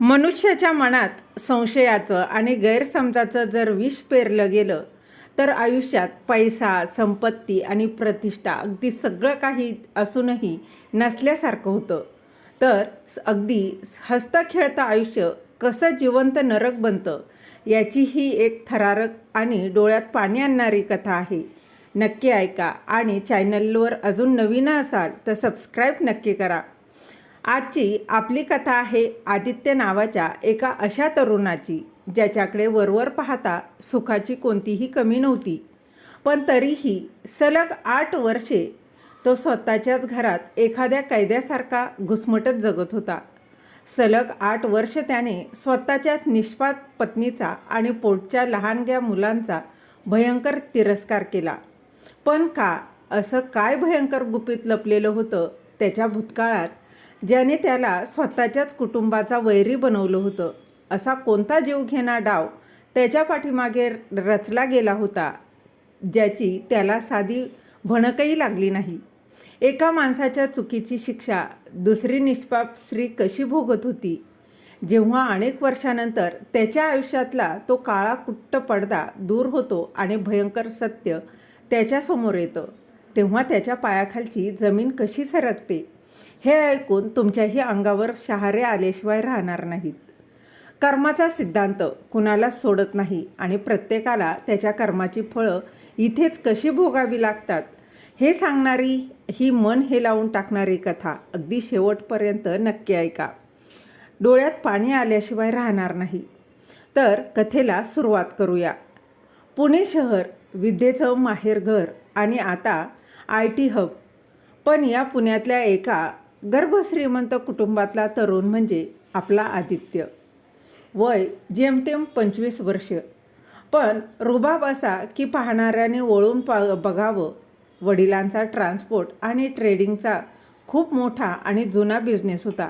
मनुष्याच्या मनात संशयाचं आणि गैरसमजाचं जर विष पेरलं गेलं तर आयुष्यात पैसा, संपत्ती आणि प्रतिष्ठा अगदी सगळं काही असूनही नसल्यासारखं होतं. तर अगदी हसतं खेळतं आयुष्य कसं जिवंत नरक बनतं याची ही एक थरारक आणि डोळ्यात पाणी आणणारी कथा आहे. नक्की ऐका आणि चॅनलवर अजून नवीन असाल तर सबस्क्राईब नक्की करा. आजची आपली कथा आहे आदित्य नावाच्या एका अशा तरुणाची ज्याच्याकडे वरवर पाहता सुखाची कोणतीही कमी नव्हती. पण तरीही सलग 8 वर्षे तो स्वतःच्याच घरात एखाद्या कैद्यासारखा घुसमटत जगत होता. सलग 8 वर्ष त्याने स्वतःच्याच निष्पाप पत्नीचा आणि पोटच्या लहानग्या मुलांचा भयंकर तिरस्कार केला. पण का? असं काय भयंकर गुपित लपलेलं होतं त्याच्या भूतकाळात ज्याने त्याला स्वतःच्याच कुटुंबाचा वैरी बनवलं होतं? असा कोणता जीवघेणा डाव त्याच्या पाठीमागे रचला गेला होता ज्याची त्याला साधी भणकही लागली नाही? एका माणसाच्या चुकीची शिक्षा दुसरी निष्पाप स्त्री कशी भोगत होती? जेव्हा अनेक वर्षानंतर त्याच्या आयुष्यातला तो काळा कुट्ट पडदा दूर होतो आणि भयंकर सत्य त्याच्यासमोर येतं, तेव्हा त्याच्या पायाखालची जमीन कशी सरकते हे ऐकून तुमच्याही अंगावर शहारे आल्याशिवाय राहणार नाहीत. कर्माचा सिद्धांत कुणाला सोडत नाही आणि प्रत्येकाला त्याच्या कर्माची फळं इथेच कशी भोगावी लागतात हे सांगणारी ही मन हेलावून टाकणारी कथा अगदी शेवटपर्यंत नक्की ऐका. डोळ्यात पाणी आल्याशिवाय राहणार नाही. तर कथेला सुरुवात करूया. पुणे शहर विद्येचं माहेरघर आणि आता IT हब. पण या पुण्यातल्या एका गर्भश्रीमंत कुटुंबातला तरुण म्हणजे आपला आदित्य. वय जेमतेम 25 वर्ष. पण रुबाब असा की पाहणाऱ्याने वळून बघावं. वडिलांचा ट्रान्सपोर्ट आणि ट्रेडिंगचा खूप मोठा आणि जुना बिझनेस होता.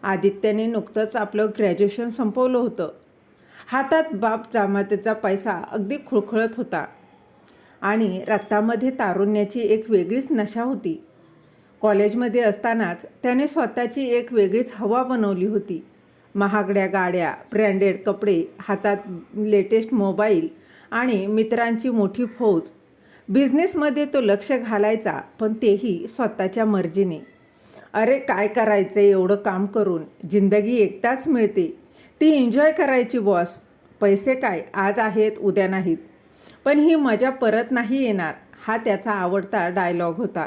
आदित्यने नुकतंच आपलं ग्रॅज्युएशन संपवलं होतं. हातात बाप जामातेचा पैसा अगदी खुळखुळत होता आणि रक्तामध्ये तारुण्याची एक वेगळीच नशा होती. कॉलेजमध्ये असतानाच त्याने स्वतःची एक वेगळीच हवा बनवली होती. महागड्या गाड्या, ब्रँडेड कपडे, हातात लेटेस्ट मोबाईल आणि मित्रांची मोठी फौज. बिझनेसमध्ये तो लक्ष घालायचा, पण तेही स्वतःच्या मर्जीने. अरे काय करायचं एवढं काम करून? जिंदगी एकदाच मिळते, ती एन्जॉय करायची बॉस. पैसे काय आज आहेत उद्या नाहीत, पण ही मजा परत नाही येणार, हा त्याचा आवडता डायलॉग होता.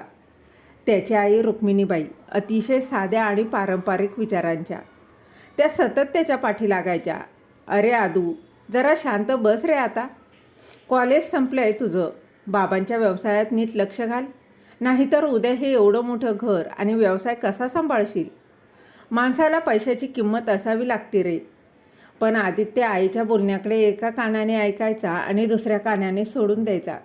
त्याची आई रुक्मिणीबाई अतिशय साध्या आणि पारंपरिक विचारांच्या. त्या सतत त्याच्या पाठी लागायच्या. अरे आदू, जरा शांत बस रे आता. कॉलेज संपलं आहे तुझं. बाबांच्या व्यवसायात नीट लक्ष घाल, नाहीतर उद्या हे एवढं मोठं घर आणि व्यवसाय कसा सांभाळशील? माणसाला पैशाची किंमत असावी लागते रे. पण आदित्य आईच्या बोलण्याकडे एका कानाने ऐकायचा आणि दुसऱ्या कानाने सोडून द्यायचा.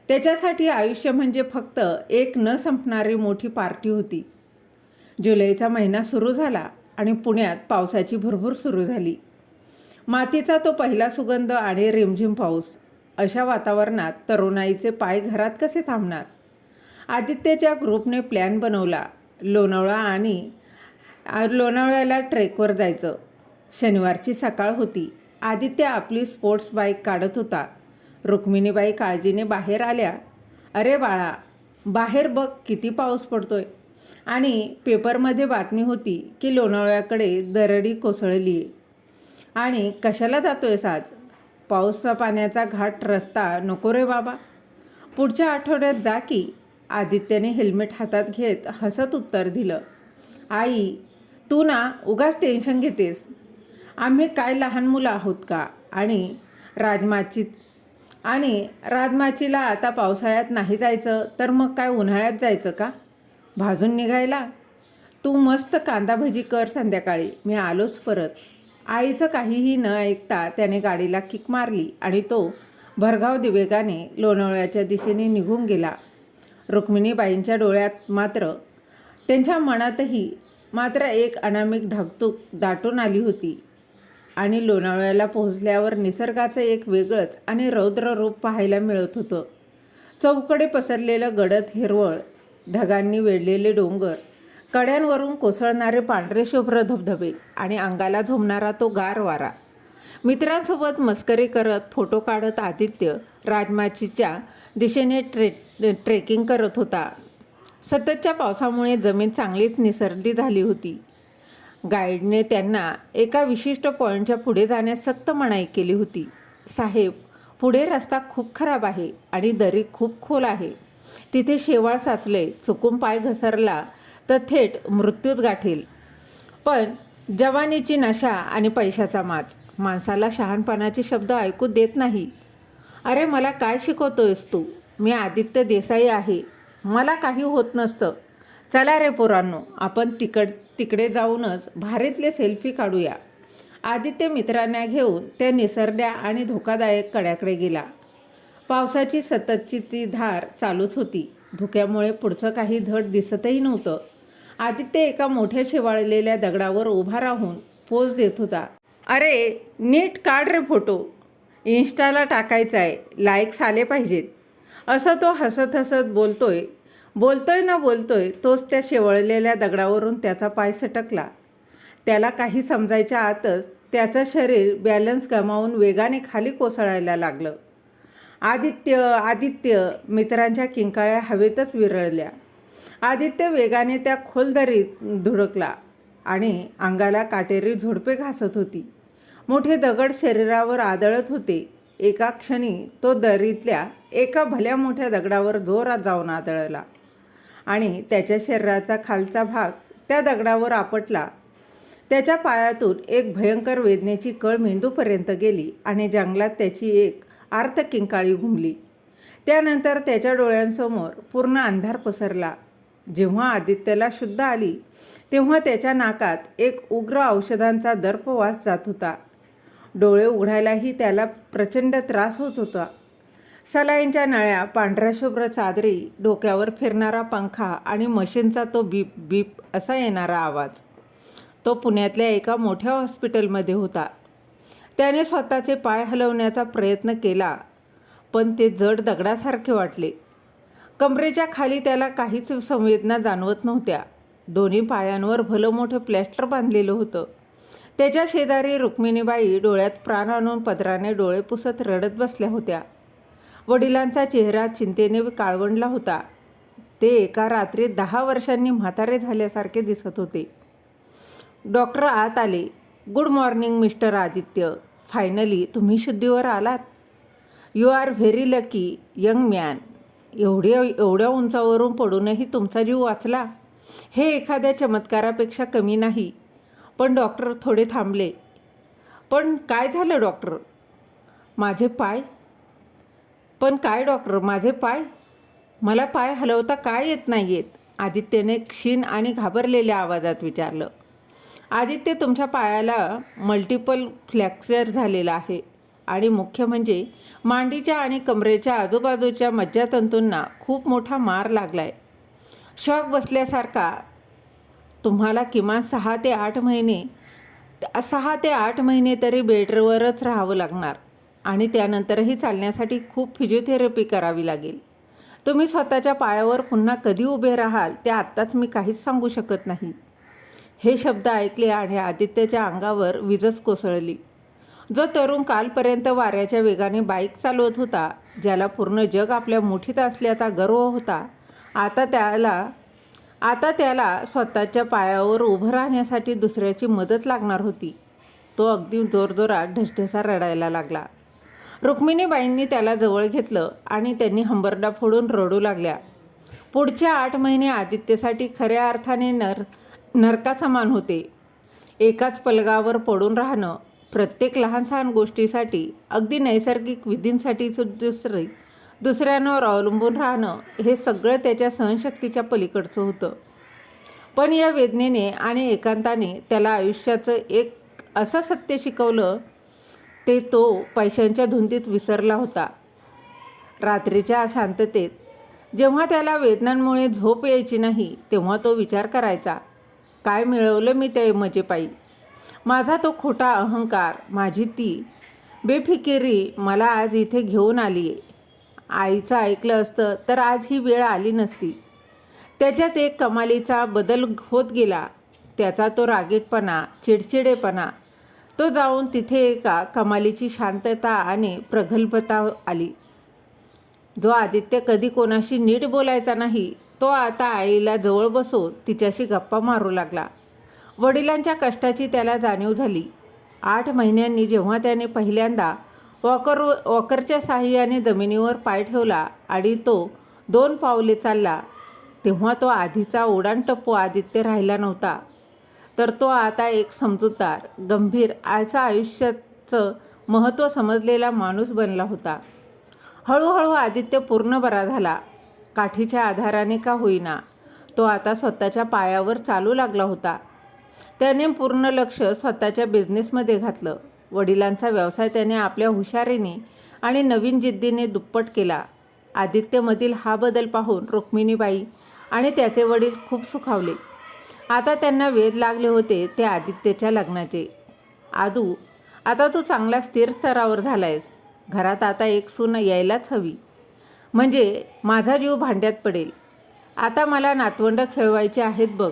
त्याच्यासाठी आयुष्य म्हणजे फक्त एक न संपणारी मोठी पार्टी होती. जुलैचा महिना सुरू झाला आणि पुण्यात पावसाची भरभर सुरू झाली. मातीचा तो पहिला सुगंध आणि रिमझिम पाऊस. अशा वातावरणात तरुणाईचे पाय घरात कसे थांबणार? आदित्यच्या ग्रुपने प्लॅन बनवला. लोणावळ्याला ट्रेकवर जायचं. शनिवारची सकाळ होती. आदित्य आपली स्पोर्ट्स बाईक काढत होता. रुक्मिणीबाई काळजीने बाहेर आल्या. अरे बाळा, बाहेर बघ किती पाऊस पडतोय. आणि पेपरमध्ये बातमी होती की लोणावळ्याकडे दरडी कोसळली आहे. आणि कशाला जातोयस आज? पावसा पाण्याचा घाट रस्ता नको रे बाबा, पुढच्या आठवड्यात जा की. आदित्यने हेल्मेट हातात घेत हसत उत्तर दिलं. आई, तू ना उगाच टेन्शन घेतेस. आम्ही काय लहान मुलं आहोत का? आणि राजमाचीला आता पावसाळ्यात नाही जायचं तर मग काय उन्हाळ्यात जायचं का भाजून निघायला? तू मस्त कांदा भजी कर संध्याकाळी, मी आलोच परत. आईचं काहीही न ऐकता त्याने गाडीला किक मारली आणि तो भरधाव वेगाने लोणावळ्याच्या दिशेने निघून गेला. रुक्मिणीबाईंच्या डोळ्यात मात्र, त्यांच्या मनातही मात्र एक अनामिक धाकधूक दाटून आली होती. आणि लोणावळ्याला पोहोचल्यावर निसर्गाचं एक वेगळंच आणि रौद्र रूप पाहायला मिळत होतं. चौकडे पसरलेलं गडद हिरवळ, ढगांनी वेढलेले डोंगर, कड्यांवरून कोसळणारे पांढरे शुभ्र धबधबे आणि अंगाला झोंबणारा तो गार वारा. मित्रांसोबत मस्करी करत फोटो काढत आदित्य राजमाचीच्या दिशेने ट्रेकिंग करत होता. सततच्या पावसामुळे जमीन चांगलीच निसरडी झाली होती. गाईडने त्यांना एका विशिष्ट पॉईंटच्या पुढे जाण्यास सक्त मनाई केली होती. साहेब, पुढे रस्ता खूप खराब आहे आणि दरी खूप खोल आहे. तिथे शेवाळ साचले, चुकून पाय घसरला तर थेट मृत्यूच गाठेल. पण जवानीची नशा आणि पैशाचा माज माणसाला शहाणपणाचे शब्द ऐकू देत नाही. अरे, मला काय शिकवतोयस तू? मी आदित्य देसाई आहे. मला काही होत नसतं. चला रे पोरांनो, आपण तिकडे जाऊनच भारीतले सेल्फी काढूया. आदित्य मित्रांना घेऊन त्या निसरड्या आणि धोकादायक कड्याकडे गेला. पावसाची सततची ती धार चालूच होती. धुक्यामुळे पुढचं काही धड दिसतही नव्हतं. आदित्य एका मोठ्या शेवाळलेल्या दगडावर उभा राहून पोज देत होता. अरे, नीट काढ रे फोटो. इन्स्टाला टाकायचा आहे, लाईक्स आले पाहिजेत, असं तो हसत हसत बोलतोय तोच त्या शेवळलेल्या दगडावरून त्याचा पाय सटकला. त्याला काही समजायच्या आतच त्याचं शरीर बॅलन्स गमावून वेगाने खाली कोसळायला लागलं. आदित्य मित्रांच्या किंकाळ्या हवेतच विरळल्या. आदित्य वेगाने त्या खोल दरीत धुडकला आणि अंगाला काटेरी झोडपे घासत होती. मोठे दगड शरीरावर आदळत होते. एका क्षणी तो दरीतल्या एका भल्या मोठ्या दगडावर जोरात जाऊन आदळला आणि त्याच्या शरीराचा खालचा भाग त्या दगडावर आपटला. त्याच्या पायातून एक भयंकर वेदनेची कळ मेंदूपर्यंत गेली आणि जंगलात त्याची एक आर्त किंकाळी घुमली. त्यानंतर त्याच्या डोळ्यांसमोर पूर्ण अंधार पसरला. जेव्हा आदित्यला शुद्ध आली तेव्हा त्याच्या नाकात एक उग्र औषधांचा दर्प वास जात होता. डोळे उघडायलाही त्याला प्रचंड त्रास होत होता. सलाईनच्या नळ्या, पांढऱ्या शुभ्र चादरी, डोक्यावर फिरणारा पंखा आणि मशीनचा तो बीप बीप असा येणारा आवाज. तो पुण्यातल्या एका मोठ्या हॉस्पिटलमध्ये होता. त्याने स्वतःचे पाय हलवण्याचा प्रयत्न केला, पण ते जड दगडासारखे वाटले. कमरेच्या खाली त्याला काहीच संवेदना जाणवत नव्हत्या. दोन्ही पायांवर भलं मोठं प्लॅस्टर बांधलेलं होतं. त्याच्या शेजारी रुक्मिणीबाई डोळ्यात प्राण आणून पदराने डोळे पुसत रडत बसल्या होत्या. वडिलांचा चेहरा चिंतेने काळवंडला होता. ते एका रात्रीत 10 वर्षांनी म्हातारे झाल्यासारखे दिसत होते. डॉक्टर आत आले. Good morning mister Aditya. Finally तुम्ही शुद्धीवर आलात. You are very lucky young man. एवढ्या उंचावरून पडूनही तुमचा जीव वाचला, हे एखाद्या चमत्कारापेक्षा कमी नाही. पण डॉक्टर थोडे थांबले. पण काय झालं डॉक्टर? माझे पाय? पण काय डॉक्टर, माझे पाय? मला पाय हलवता काय येत नाही आहेत? आदित्यने क्षीण आणि घाबरलेल्या आवाजात विचारलं. आदित्य, तुमच्या पायाला मल्टिपल फ्रॅक्चर झालेला आहे आणि मुख्य म्हणजे मांडीच्या आणि कमरेच्या आजूबाजूच्या मज्जातंतूंना खूप मोठा मार लागला आहे. शॉक बसल्यासारखा. तुम्हाला किमान 6 ते 8 महिने तरी बेडवरच राहावं लागणार आणि त्यानंतरही चालण्यासाठी खूप फिजिओथेरपी करावी लागेल. तुम्ही स्वतःच्या पायावर पुन्हा कधी उभे राहाल ते आत्ताच मी काहीच सांगू शकत नाही. हे शब्द ऐकले आणि आदित्यच्या अंगावर वीजच कोसळली. जो तरुण कालपर्यंत वाऱ्याच्या वेगाने बाईक चालवत होता, ज्याला पूर्ण जग आपल्या मुठीत असल्याचा गर्व होता, आता त्याला स्वतःच्या पायावर उभं राहण्यासाठी दुसऱ्याची मदत लागणार होती. तो अगदी जोरजोरात ढसढसा रडायला लागला. रुक्मिणीबाईंनी त्याला जवळ घेतलं आणि त्यांनी हंबरडा फोडून रडू लागल्या. पुढच्या 8 महिने आदित्यसाठी खऱ्या अर्थाने नरकासमान होते. एकाच पलंगावर पडून राहणं, प्रत्येक लहानसहान गोष्टीसाठी, अगदी नैसर्गिक विधींसाठी दुसऱ्यांवर अवलंबून राहणं, हे सगळं त्याच्या सहनशक्तीच्या पलीकडचं होतं. पण या वेदनेने आणि एकांताने त्याला आयुष्याचं एक असं सत्य शिकवलं ते तो पैशांच्या धुंदीत विसरला होता. रात्रीच्या शांततेत जेव्हा त्याला वेदनांमुळे झोप यायची नाही, तेव्हा तो विचार करायचा, काय मिळवलं मी त्या मजेपायी? माझा तो खोटा अहंकार, माझी ती बेफिकिरी मला आज इथे घेऊन आली आहे. आईचं ऐकलं असतं तर आज ही वेळ आली नसती. त्याच्यात एक कमालीचा बदल होत गेला. त्याचा तो रागीटपणा, चिडचिडेपणा, तो जाऊन तिथे एका कमालीची शांतता आणि प्रगल्भता आली. जो आदित्य कधी कोणाशी नीट बोलायचा नाही, तो आता आईला जवळ बसवून तिच्याशी गप्पा मारू लागला. वडिलांच्या कष्टाची त्याला जाणीव झाली. 8 महिन्यांनी जेव्हा त्याने पहिल्यांदा वॉकरच्या साहाय्याने जमिनीवर पाय ठेवला आणि तो 2 पावले चालला, तेव्हा तो आधीचा ओढाणटप्पू आदित्य राहिला नव्हता. तर तो आता एक समजूतदार, गंभीर असा आयुष्याचं महत्त्व समजलेला माणूस बनला होता. हळूहळू आदित्य पूर्ण बरा झाला. काठीच्या आधाराने का होईना, तो आता स्वतःच्या पायावर चालू लागला होता. त्याने पूर्ण लक्ष स्वतःच्या बिझनेसमध्ये घातलं. वडिलांचा व्यवसाय त्याने आपल्या हुशारीने आणि नवीन जिद्दीने दुप्पट केला. आदित्यमधील हा बदल पाहून रुक्मिणीबाई आणि त्याचे वडील खूप सुखावले. आता त्यांना वेध लागले होते ते आदित्यच्या लग्नाचे. आदू, आता तू चांगला स्थिर स्तरावर झालायस. घरात आता एक सून यायलाच हवी, म्हणजे माझा जीव भांड्यात पडेल. आता मला नातवंड खेळवायचे आहेत बघ.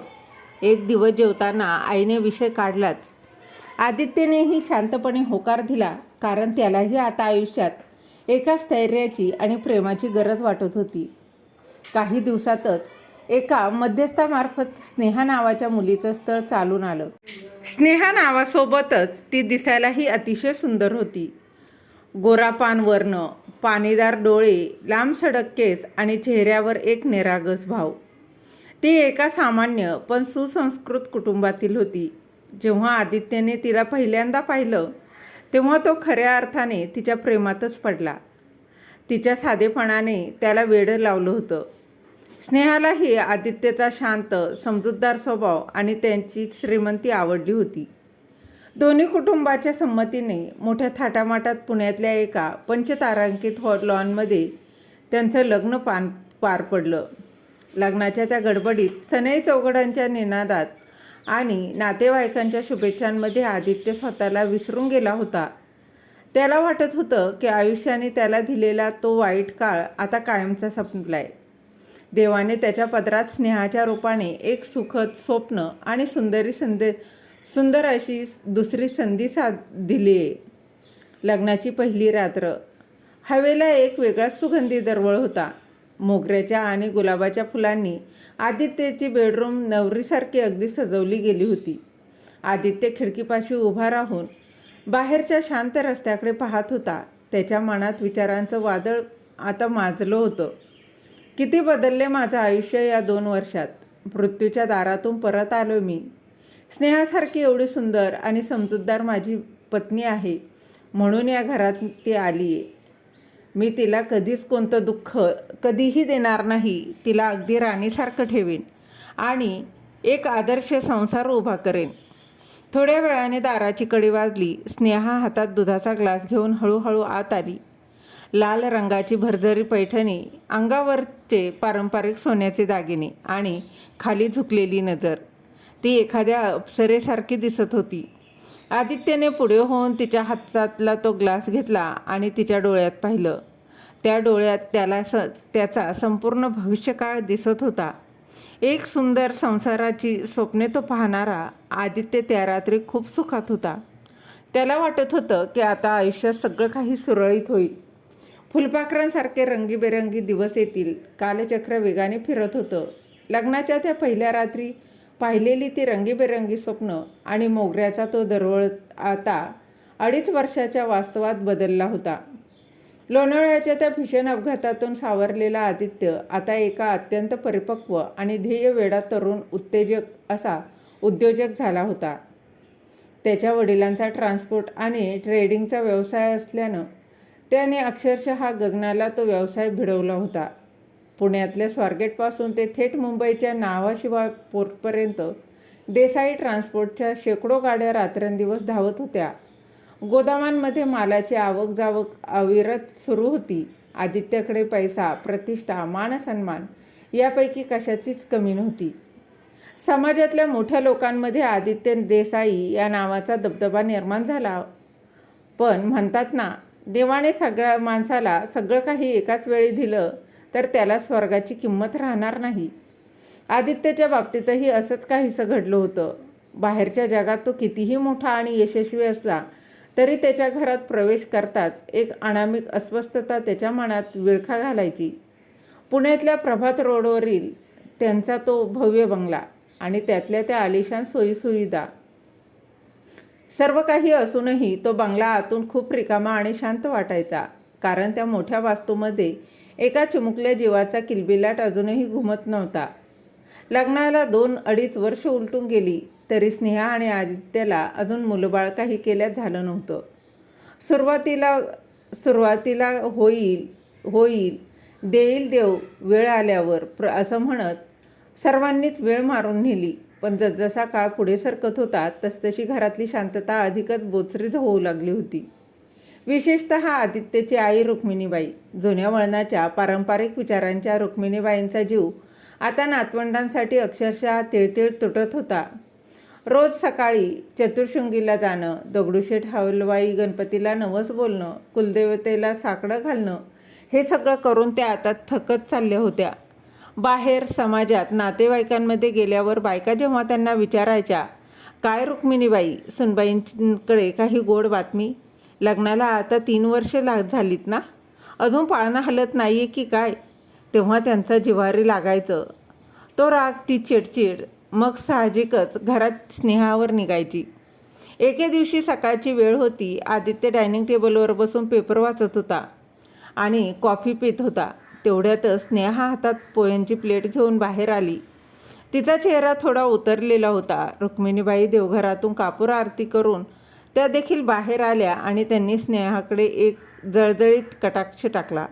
एक दिवस जेवताना आईने विषय काढलाच. आदित्यनेही शांतपणे होकार दिला, कारण त्यालाही आता आयुष्यात एका स्थैर्याची आणि प्रेमाची गरज वाटत होती. काही दिवसातच एका मध्यस्थामार्फत स्नेहा नावाच्या मुलीचं स्थळ चालून आलं. स्नेहा नावासोबतच ती दिसायलाही अतिशय सुंदर होती. गोरापान वर्ण, पाणीदार डोळे, लांब सडक केस आणि चेहऱ्यावर एक निरागस भाव. ती एका सामान्य पण सुसंस्कृत कुटुंबातील होती. जेव्हा आदित्यने तिला पहिल्यांदा पाहिलं, तेव्हा तो खऱ्या अर्थाने तिच्या प्रेमातच पडला. तिच्या साधेपणाने त्याला वेडं लावलं होतं. स्नेहालाही आदित्यचा शांत, समजूतदार स्वभाव आणि त्यांची श्रीमंती आवडली होती. दोन्ही कुटुंबाच्या संमतीने मोठ्या थाटामाटात पुण्यातल्या एका पंचतारांकित लॉनमध्ये त्यांचं लग्न पार पडलं. लग्नाच्या त्या गडबडीत, सनई चौघडांच्या निनादात आणि नातेवाईकांच्या शुभेच्छांमध्ये आदित्य स्वतःला विसरून गेला होता. त्याला वाटत होतं की आयुष्याने त्याला दिलेला तो वाईट काळ आता कायमचा संपलाय. देवाने त्याच्या पदरात स्नेहाच्या रूपाने एक सुखद स्वप्न आणि सुंदर अशी दुसरी संधी दिली आहे. लग्नाची पहिली रात्र. हवेला एक वेगळाच सुगंधी दरवळ होता. मोगऱ्याच्या आणि गुलाबाच्या फुलांनी आदित्यची बेडरूम नवरीसारखी अगदी सजवली गेली होती. आदित्य खिडकीपाशी उभा राहून बाहेरच्या शांत रस्त्याकडे पाहत होता. त्याच्या मनात विचारांचं वादळ आता माजलं होतं. किती बदलले माझं आयुष्य या 2 वर्षात. मृत्यूच्या दारातून परत आलो मी. स्नेहासारखी एवढी सुंदर आणि समजूतदार माझी पत्नी आहे म्हणून या घरात ती आली आहे. मी तिला कधीच कोणतं दुःख कधीही देणार नाही. तिला अगदी राणीसारखं ठेवीन आणि एक आदर्श संसार उभा करेन. थोड्या वेळाने दाराची कडी वाजली. स्नेहा हातात दुधाचा ग्लास घेऊन हळूहळू आत आली. लाल रंगाची भरजरी पैठणी, अंगावरचे पारंपरिक सोन्याचे दागिने आणि खाली झुकलेली नजर. ती एखाद्या अप्सरेसारखी दिसत होती. आदित्यने पुढे होऊन तिच्या हातातला तो ग्लास घेतला आणि तिच्या डोळ्यात पाहिलं. त्या डोळ्यात त्याला त्याचा संपूर्ण भविष्यकाळ दिसत होता. एक सुंदर संसाराची स्वप्ने तो पाहणारा आदित्य त्या रात्री खूप सुखात होता. त्याला वाटत होतं की आता आयुष्यात सगळं काही सुरळीत होईल. फुलपाखरांसारखे रंगीबेरंगी दिवस येतील. कालचक्र वेगाने फिरत होतं. लग्नाच्या त्या पहिल्या रात्री पाहिलेली ती रंगीबेरंगी स्वप्न आणि मोगऱ्याचा तो दरवळ आता 2.5 वर्षाच्या वास्तवात बदलला होता. लोणावळ्याच्या त्या भीषण अपघातातून सावरलेला आदित्य आता एका अत्यंत परिपक्व आणि ध्येयवेडा तरुण उद्योजक झाला होता. त्याच्या वडिलांचा ट्रान्सपोर्ट आणि ट्रेडिंगचा व्यवसाय असल्यानं त्याने अक्षरशः गगनाला तो व्यवसाय भिडवला होता. पुण्यातल्या स्वारगेटपासून ते थेट मुंबईच्या नावाशिवाय पोर्टपर्यंत देसाई ट्रान्सपोर्टच्या शेकडो गाड्या रात्रंदिवस धावत होत्या. गोदामांमध्ये मालाची आवक जावक अविरत सुरू होती. आदित्यकडे पैसा, प्रतिष्ठा, मानसन्मान यापैकी कशाचीच कमी नव्हती. समाजातल्या मोठ्या लोकांमध्ये आदित्य देसाई या नावाचा दबदबा निर्माण झाला. पण म्हणतात ना, देवाने सगळ्या माणसाला सगळं काही एकाच वेळी दिलं तर त्याला स्वर्गाची किंमत राहणार नाही. आदित्यच्या बाबतीतही असंच काहीसं घडलं होतं. बाहेरच्या जगात तो कितीही मोठा आणि यशस्वी असला तरी त्याच्या घरात प्रवेश करताच एक अनामिक अस्वस्थता त्याच्या मनात विळखा घालायची. पुण्यातल्या प्रभात रोडवरील त्यांचा तो भव्य बंगला आणि त्यातल्या त्या आलिशान सोयीसुविधा, सर्व काही असूनही तो बंगला आतून खूप रिकामा आणि शांत वाटायचा. कारण त्या मोठ्या वास्तूमध्ये एका चिमुकल्या जीवाचा किलबिलाट अजूनही घुमत नव्हता. लग्नाला 2-2.5 वर्ष उलटून गेली तरी स्नेहा आणि आदित्यला अजून मुलबाळ काही केल्या झालं नव्हतं. सुरुवातीला होईल देईल देव वेळ आल्यावर असं म्हणत सर्वांनीच वेळ मारून नेली. पण जसजसा काळ पुढे सरकत होता तसतशी घरातली शांतता अधिकच बोचरी होऊ लागली होती. विशेषतः आदित्यची आई रुक्मिणीबाई. जुन्या वळणाच्या पारंपरिक विचारांच्या रुक्मिणीबाईंचा जीव आता नातवंडांसाठी अक्षरशः तिळतिळ तुटत होता. रोज सकाळी चतुर्शृंगीला जाणं, दगडूशेठ हलवाई गणपतीला नवस बोलणं, कुलदेवतेला साकडं घालणं, हे सगळं करून त्या आता थकत चालल्या होत्या. बाहेर समाजात नातेवाईकांमध्ये गेल्यावर बायका जेव्हा त्यांना विचारायच्या, काय रुक्मिणीबाई, सुनबाईंकडे काही गोड बातमी? लग्नाला आता 3 वर्ष झालीत ना, अजून पाळणा हलत नाही आहे की काय? तेव्हा त्यांचा जिव्हारी लागायचं. तो राग, ती चिडचिड मग साहजिकच घरात स्नेहावर निघायची. एके दिवशी सकाळची वेळ होती. आदित्य डायनिंग टेबलवर बसून पेपर वाचत होता आणि कॉफी पित होता. तेवढ्यातच स्नेहा हातात पोह्यांची प्लेट घेऊन बाहेर आली. तिचा चेहरा थोडा उतरलेला होता. रुक्मिणीबाई देवघरातून कापूर आरती करून त्या देखील बाहेर आल्या आणि त्यांनी स्नेहाकडे एक जळजळीत कटाक्ष टाकला.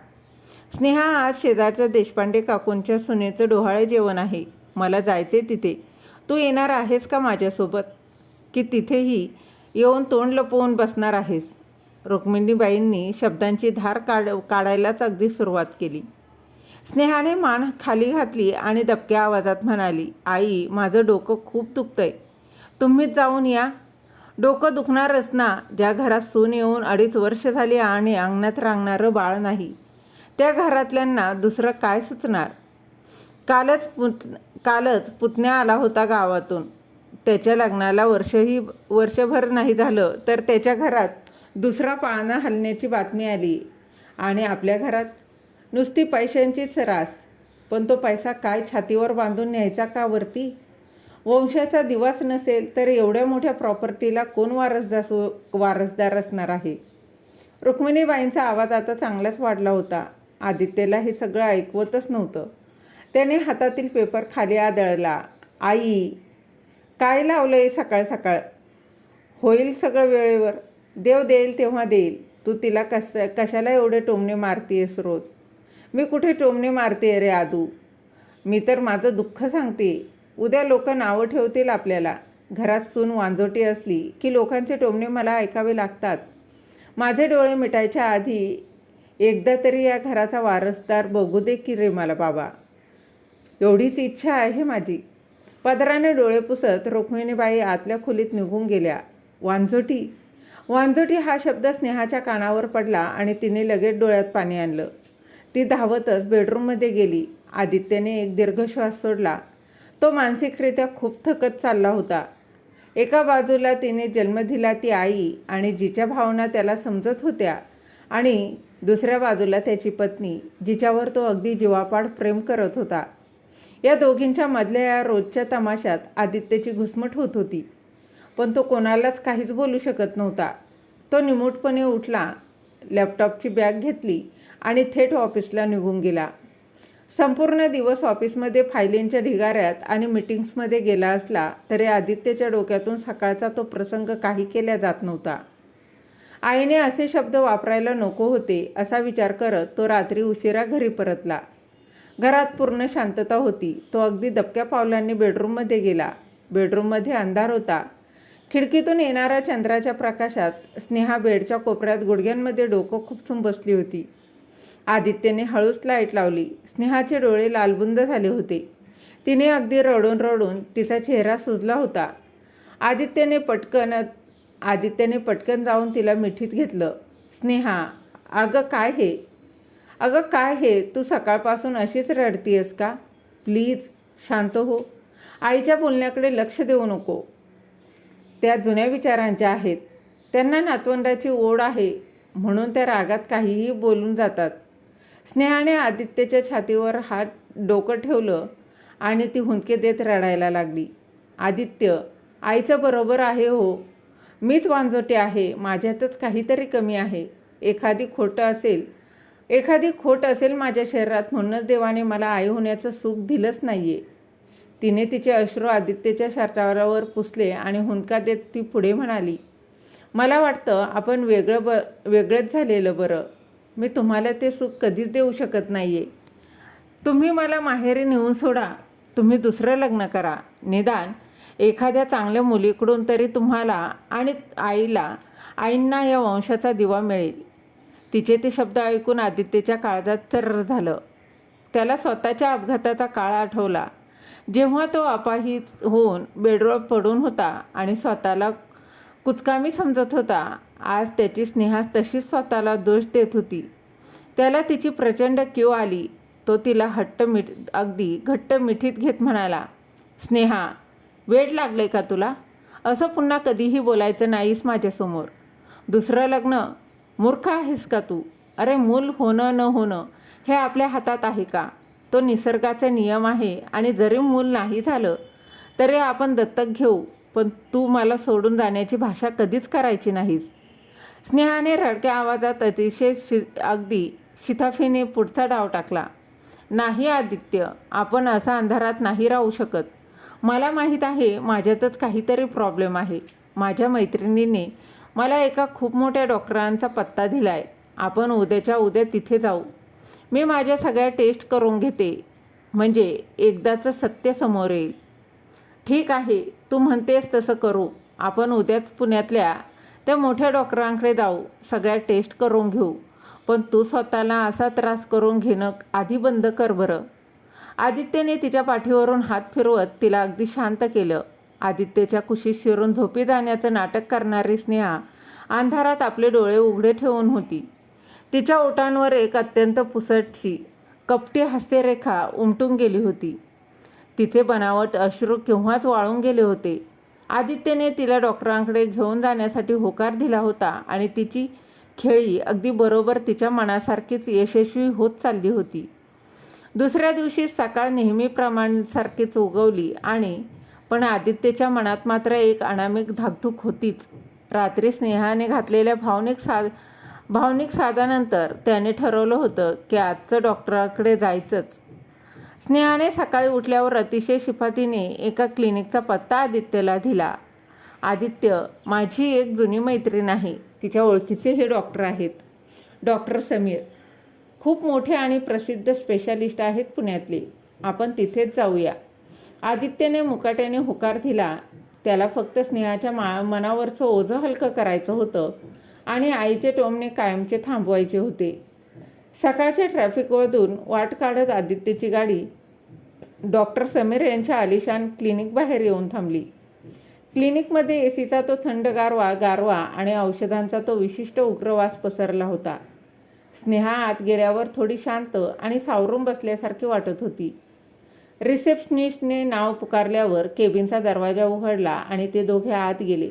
स्नेहा, आज शेजारच्या देशपांडे काकूंच्या सुनेचं डोहाळे जेवण आहे. मला जायचे तिथे. तू येणार आहेस का माझ्यासोबत? की तिथेही येऊन तोंड लपवून बसणार आहेस? रुक्मिणीबाईंनी शब्दांची धार काढायलाच अगदी सुरुवात केली. स्नेहाने मान खाली घातली आणि दबक्या आवाजात म्हणाली, आई, माझं डोकं खूप दुखतंय. तुम्हीच जाऊन या. डोकं दुखणारच ना. ज्या घरात सून येऊन 2.5 वर्ष झाली आणि अंगणात रांगणारं बाळ नाही, त्या घरातल्यांना दुसरं काय सुचणार? कालच पुतण्या आला होता गावातून. त्याच्या लग्नाला वर्षभर नाही झालं तर त्याच्या घरात दुसरा पाळणा हलण्याची बातमी आली. आणि आपल्या घरात नुसती पैशांचीच रास. पण तो पैसा काय छातीवर बांधून न्यायचा का वरती? वंशाचा दिवास नसेल तर एवढ्या मोठ्या प्रॉपर्टीला कोण वारसदार असणार आहे? रुक्मिणीबाईंचा आवाज आता चांगलाच वाढला होता. आदित्यला हे सगळं ऐकवतच नव्हतं. त्याने हातातील पेपर खाली आदळला. आई, काय लावलंय सकाळ सकाळ? होईल सगळं वेळेवर. देव देईल तेव्हा देईल. तू तिला कशाला एवढे टोमणे मारतीयस रोज? मी कुठे टोमणे मारते रे आदू? मी तर माझं दुःख सांगते. उद्या लोक नावं ठेवतील आपल्याला. घरात सून वांजोटी असली की लोकांचे टोमणे मला ऐकावे लागतात. माझे डोळे मिटायच्या आधी एकदा तरी या घराचा वारसदार बघू दे की रे मला बाबा. एवढीच इच्छा आहे माझी. पदराने डोळे पुसत रुक्मिणीबाई आतल्या खोलीत निघून गेल्या. वांजोटी हा शब्द स्नेहाच्या कानावर पडला आणि तिने लगेच डोळ्यात पाणी आणलं. ती धावतच बेडरूममध्ये गेली. आदित्यने एक दीर्घ श्वास सोडला. तो मानसिकरित्या खूप थकत चालला होता. एका बाजूला तिने जन्म दिला ती आई आणि जिच्या भावना त्याला समजत होत्या, आणि दुसऱ्या बाजूला त्याची पत्नी, जिच्यावर तो अगदी जीवापाड प्रेम करत होता. या दोघींच्या मधल्या या रोजच्या तमाशात आदित्यची घुसमट होत होती. पण तो कोणालाच काहीच बोलू शकत नव्हता. तो निमूटपणे उठला, लॅपटॉपची बॅग घेतली आणि थेट ऑफिसला निघून गेला. संपूर्ण दिवस ऑफिसमध्ये फायलींच्या ढिगाऱ्यात आणि मीटिंग्समध्ये गेला असला तरी आदित्यच्या डोक्यातून सकाळचा तो प्रसंग काही केला जात नव्हता. आईने असे शब्द वापरायला नको होते असा विचार करत तो रात्री उशिरा घरी परतला. घरात पूर्ण शांतता होती. तो अगदी दबक्या पावलांनी बेडरूममध्ये गेला. बेडरूममध्ये अंधार होता. खिडकीतून येणाऱ्या चंद्राच्या प्रकाशात स्नेहा बेडच्या कोपऱ्यात गुडघ्यांमध्ये डोकं खुपसून बसली होती. आदित्यने हळूच लाईट लावली. स्नेहाचे डोळे लालबुंद झाले होते. तिने अगदी रडून रडून तिचा चेहरा सुजला होता. आदित्यने पटकन जाऊन तिला मिठीत घेतलं. स्नेहा, अगं काय हे? तू सकाळपासून अशीच रडतीयस का? प्लीज शांत हो. आईच्या बोलण्याकडे लक्ष देऊ नको. त्या जुन्या विचारांच्या आहेत. त्यांना नातवंडाची ओढ आहे म्हणून त्या रागात काहीही बोलून जातात. स्नेहाने आदित्यच्या छातीवर हात डोकं ठेवलं आणि ती हुंदके देत रडायला लागली. आदित्य, आईचं बरोबर आहे हो. मीच वांजोटे आहे. माझ्यातच काहीतरी कमी आहे. एखादी खोट असेल माझ्या शरीरात, म्हणूनच देवाने मला आई होण्याचं सुख दिलंच नाहीये. तिने तिचे अश्रू आदित्यच्या शर्टावर पुसले आणि हुंदका देत ती पुढे म्हणाली, मला वाटतं आपण वेगळंच झालेलं बरं. मी तुम्हाला ते सुख कधीच देऊ शकत नाहीये. तुम्ही मला माहेरी नेऊन सोडा. तुम्ही दुसरं लग्न करा. निदान एखाद्या चांगल्या मुलीकडून तरी तुम्हाला आणि आईंना या वंशाचा दिवा मिळेल. तिचे ते शब्द ऐकून आदित्यच्या काळजात चर्र झालं. त्याला स्वतःच्या अपघाताचा काळ आठवला, जेव्हा तो अपाहिज होऊन बेडवर पडून होता आणि स्वतःला कुचकामी समजत होता. आज त्याची स्नेहा तशीच स्वतःला दोष देत होती. त्याला तिची प्रचंड कीव आली. तो तिला अगदी घट्ट मिठीत घेत म्हणाला, स्नेहा, वेड लागले का तुला? असं पुन्हा कधीही बोलायचं नाहीस माझ्यासमोर. दुसरं लग्न? मूर्ख आहेस का तू? अरे, मूल होणं न होणं हे आपल्या हातात आहे का? तो निसर्गाचा नियम आहे आणि जरी मूल नाही झालं तरी आपण दत्तक घेऊ. पण तू मला सोडून जाण्याची भाषा कधीच करायची नाहीस. स्नेहाने रडक्या आवाजात अगदी शिताफीने पुढचा डाव टाकला. नाही आदित्य, आपण असा अंधारात नाही राहू शकत. मला माहीत आहे माझ्यातच काहीतरी प्रॉब्लेम आहे. माझ्या मैत्रिणीने मला एका खूप मोठ्या डॉक्टरांचा पत्ता दिला आहे. आपण उद्याच्या उद्या तिथे जाऊ. मी माझ्या सगळ्या टेस्ट करून घेते, म्हणजे एकदाचं सत्य समोर येईल. ठीक आहे, तू म्हणतेस तसं करू. आपण उद्याच पुण्यातल्या त्या मोठ्या डॉक्टरांकडे जाऊ. सगळ्या टेस्ट करून घेऊ. पण तू स्वतःला असा त्रास करून घेणं आधी बंद कर बरं. आदित्यने तिच्या पाठीवरून हात फिरवत तिला अगदी शांत केलं. आदित्यच्या कुशीत शिरून झोपी जाण्याचं नाटक करणारी स्नेहा अंधारात आपले डोळे उघडे ठेवून होती. तिच्या ओठांवर एक अत्यंत पुसटशी कपटी हास्यरेखा उमटून गेली होती. तिचे बनावट अश्रू केव्हाच वाळून गेले होते. आदित्यने तिला डॉक्टरांकडे घेऊन जाण्यासाठी होकार दिला होता आणि तिची खेळी अगदी बरोबर तिच्या मनासारखीच यशस्वी होत चालली होती. दुसऱ्या दिवशी सकाळ नेहमीप्रमाणेसारखीच उगवली पण आदित्यच्या मनात मात्र एक अनामिक धाकधूक होतीच. रात्री स्नेहाने घातलेल्या भावनिक साधानंतर त्याने ठरवलं होतं की आजचं डॉक्टरांकडे जायचंच. स्नेहाने सकाळी उठल्यावर अतिशय शिफातीने एका क्लिनिकचा पत्ता आदित्यला दिला. आदित्य, माझी एक जुनी मैत्रीण आहे. तिच्या ओळखीचे हे डॉक्टर आहेत. डॉक्टर समीर खूप मोठे आणि प्रसिद्ध स्पेशालिस्ट आहेत पुण्यातले. आपण तिथेच जाऊया. आदित्यने मुकाट्याने होकार दिला. त्याला फक्त स्नेहाच्या मनावरचं ओझं हलकं करायचं होतं आणि आईचे टोमणे कायमचे थांबवायचे होते. सकाळच्या ट्रॅफिकमधून वाट काढत आदित्यची गाडी डॉक्टर समीर यांच्या आलिशान क्लिनिक बाहेर येऊन थांबली. क्लिनिकमध्ये एसीचा तो थंडगार गारवा आणि औषधांचा तो विशिष्ट उग्रवास पसरला होता. स्नेहा आत गेल्यावर थोडी शांत आणि सावरून बसल्यासारखी वाटत होती. रिसेप्शनिस्टने नाव पुकारल्यावर केबिनचा दरवाजा उघडला आणि ते दोघे आत गेले.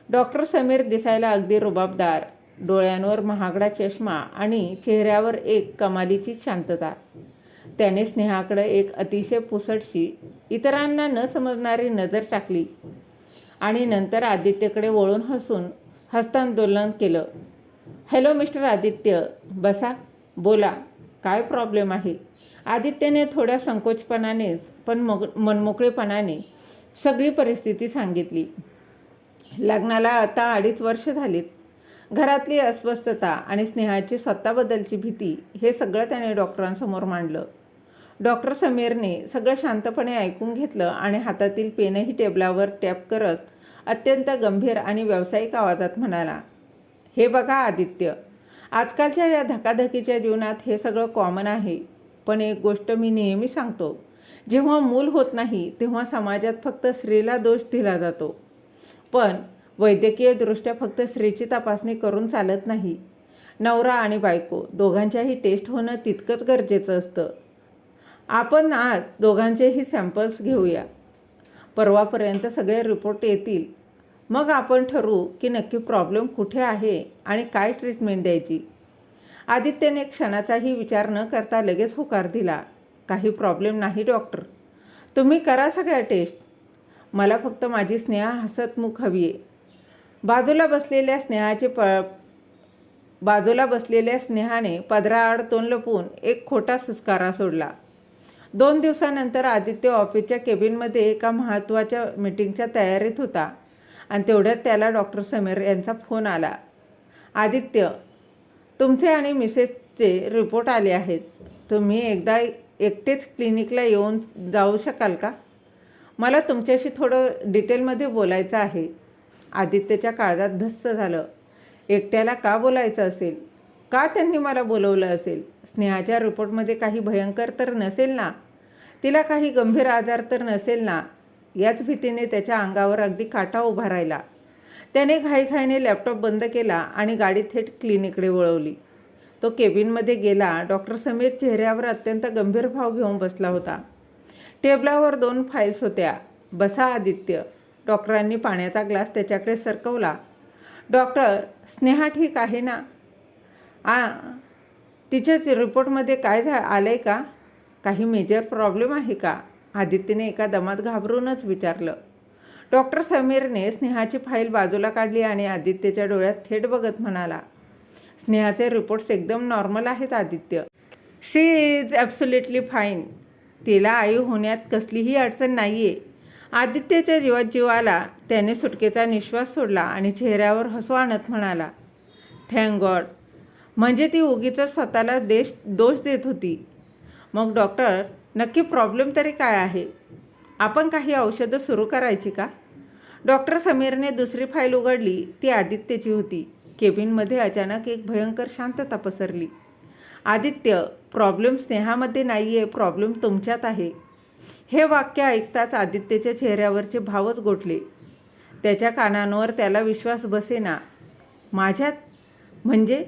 डॉक्टर समीर दिसायला अगदी रुबाबदार, डोळ्यांवर महागडा चष्मा आणि चेहऱ्यावर एक कमालीची शांतता. त्याने स्नेहाकडे एक अतिशय पुसटशी, इतरांना न समजणारी नजर टाकली आणि नंतर आदित्यकडे वळून हसून हस्तांदोलन केलं. हॅलो मिस्टर आदित्य, बसा, बोला, काय प्रॉब्लेम आहे? आदित्यने थोड्या संकोचपणानेच पण मनमोकळेपणाने सगळी परिस्थिती सांगितली. लग्नाला आता 2.5 वर्ष झालीत. घरातली अस्वस्थता आणि स्नेहाची स्वतःबद्दलची भीती हे सगळं त्याने डॉक्टरांसमोर मांडलं. डॉक्टर समीरने सगळं शांतपणे ऐकून घेतलं आणि हातातील पेनही टेबलावर टॅप करत अत्यंत गंभीर आणि व्यावसायिक आवाजात म्हणाला, हे बघा आदित्य, आजकालच्या या धकाधकीच्या जीवनात हे सगळं कॉमन आहे. पण एक गोष्ट मी नेहमी सांगतो, जेव्हा मूल होत नाही तेव्हा समाजात फक्त स्त्रीला दोष दिला जातो. पण वैद्यकीयदृष्ट्या फक्त स्त्रीची तपासणी करून चालत नाही. नवरा आणि बायको दोघांच्याही टेस्ट होणं तितकंच गरजेचं असतं. आपण आज दोघांचेही सॅम्पल्स घेऊया. परवापर्यंत सगळे रिपोर्ट येतील. मग आपण ठरवू की नक्की प्रॉब्लेम कुठे आहे आणि काय ट्रीटमेंट द्यायची. आदित्यने क्षणाचाही विचार न करता लगेच होकार दिला. काही प्रॉब्लेम नाही डॉक्टर, तुम्ही करा सगळ्या टेस्ट. मला फक्त माझी स्नेहा हसतमुख हवी आहे. बाजूला बसलेल्या स्नेहाने पदराआड तोंड लपवून एक खोटा सुस्कारा सोडला. 2 दिवसानंतर आदित्य ऑफिसच्या केबिनमध्ये एका महत्त्वाच्या मीटिंगच्या तयारीत होता आणि तेवढ्यात त्याला डॉक्टर समीर यांचा फोन आला. आदित्य, तुमचे आणि मिसेसचे रिपोर्ट आले आहेत. तुम्ही एकदा एकटेच क्लिनिकला येऊन जाऊ शकाल का? मला तुमच्याशी थोडं डिटेलमध्ये बोलायचं आहे. आदित्यच्या काळजात धस्स झालं. एकट्याला का बोलायचं असेल? का त्यांनी मला बोलवलं असेल? स्नेहाच्या रिपोर्टमध्ये काही भयंकर तर नसेल ना? तिला काही गंभीर आजार तर नसेल ना? याच भीतीने त्याच्या अंगावर अगदी काटा उभा राहिला. त्याने घाईघाईने लॅपटॉप बंद केला आणि गाडी थेट क्लिनिककडे वळवली. तो केबिनमध्ये गेला. डॉक्टर समीर चेहऱ्यावर अत्यंत गंभीर भाव घेऊन बसला होता. टेबलावर 2 फाईल्स होत्या. बसा आदित्य. डॉक्टरांनी पाण्याचा ग्लास त्याच्याकडे सरकवला. डॉक्टर, स्नेहा ठीक आहे ना? तिच्याच रिपोर्टमध्ये काय आलंय का? काही मेजर प्रॉब्लेम आहे का? आदित्यने एका दमात घाबरूनच विचारलं. डॉक्टर समीरने स्नेहाची फाईल बाजूला काढली आणि आदित्यच्या डोळ्यात थेट बघत म्हणाला, स्नेहाचे रिपोर्ट्स एकदम नॉर्मल आहेत आदित्य. शी इज ॲब्सोल्युटली फाईन. तिला आई होण्यात कसलीही अडचण नाही आहे. आदित्यच्या जीवात जीव आला. त्याने सुटकेचा निश्वास सोडला आणि चेहऱ्यावर हसू आणत म्हणाला, थँक गॉड. म्हणजे ती उगीच स्वतःला दोष देत होती. मग डॉक्टर, नक्की प्रॉब्लेम तरी काय आहे? आपण काही औषधं सुरू करायची का? डॉक्टर समीरने दुसरी फाईल उघडली. ती आदित्यची होती. केबिनमध्ये अचानक एक भयंकर शांतता पसरली. आदित्य, प्रॉब्लेम स्नेहामध्ये नाही आहे, प्रॉब्लेम तुमच्यात आहे. हे वाक्य ऐकताच आदित्यच्या चेहऱ्यावरचे भावच गोठले. त्याच्या कानांवर त्याला विश्वास बसेना. माझ्यात? म्हणजे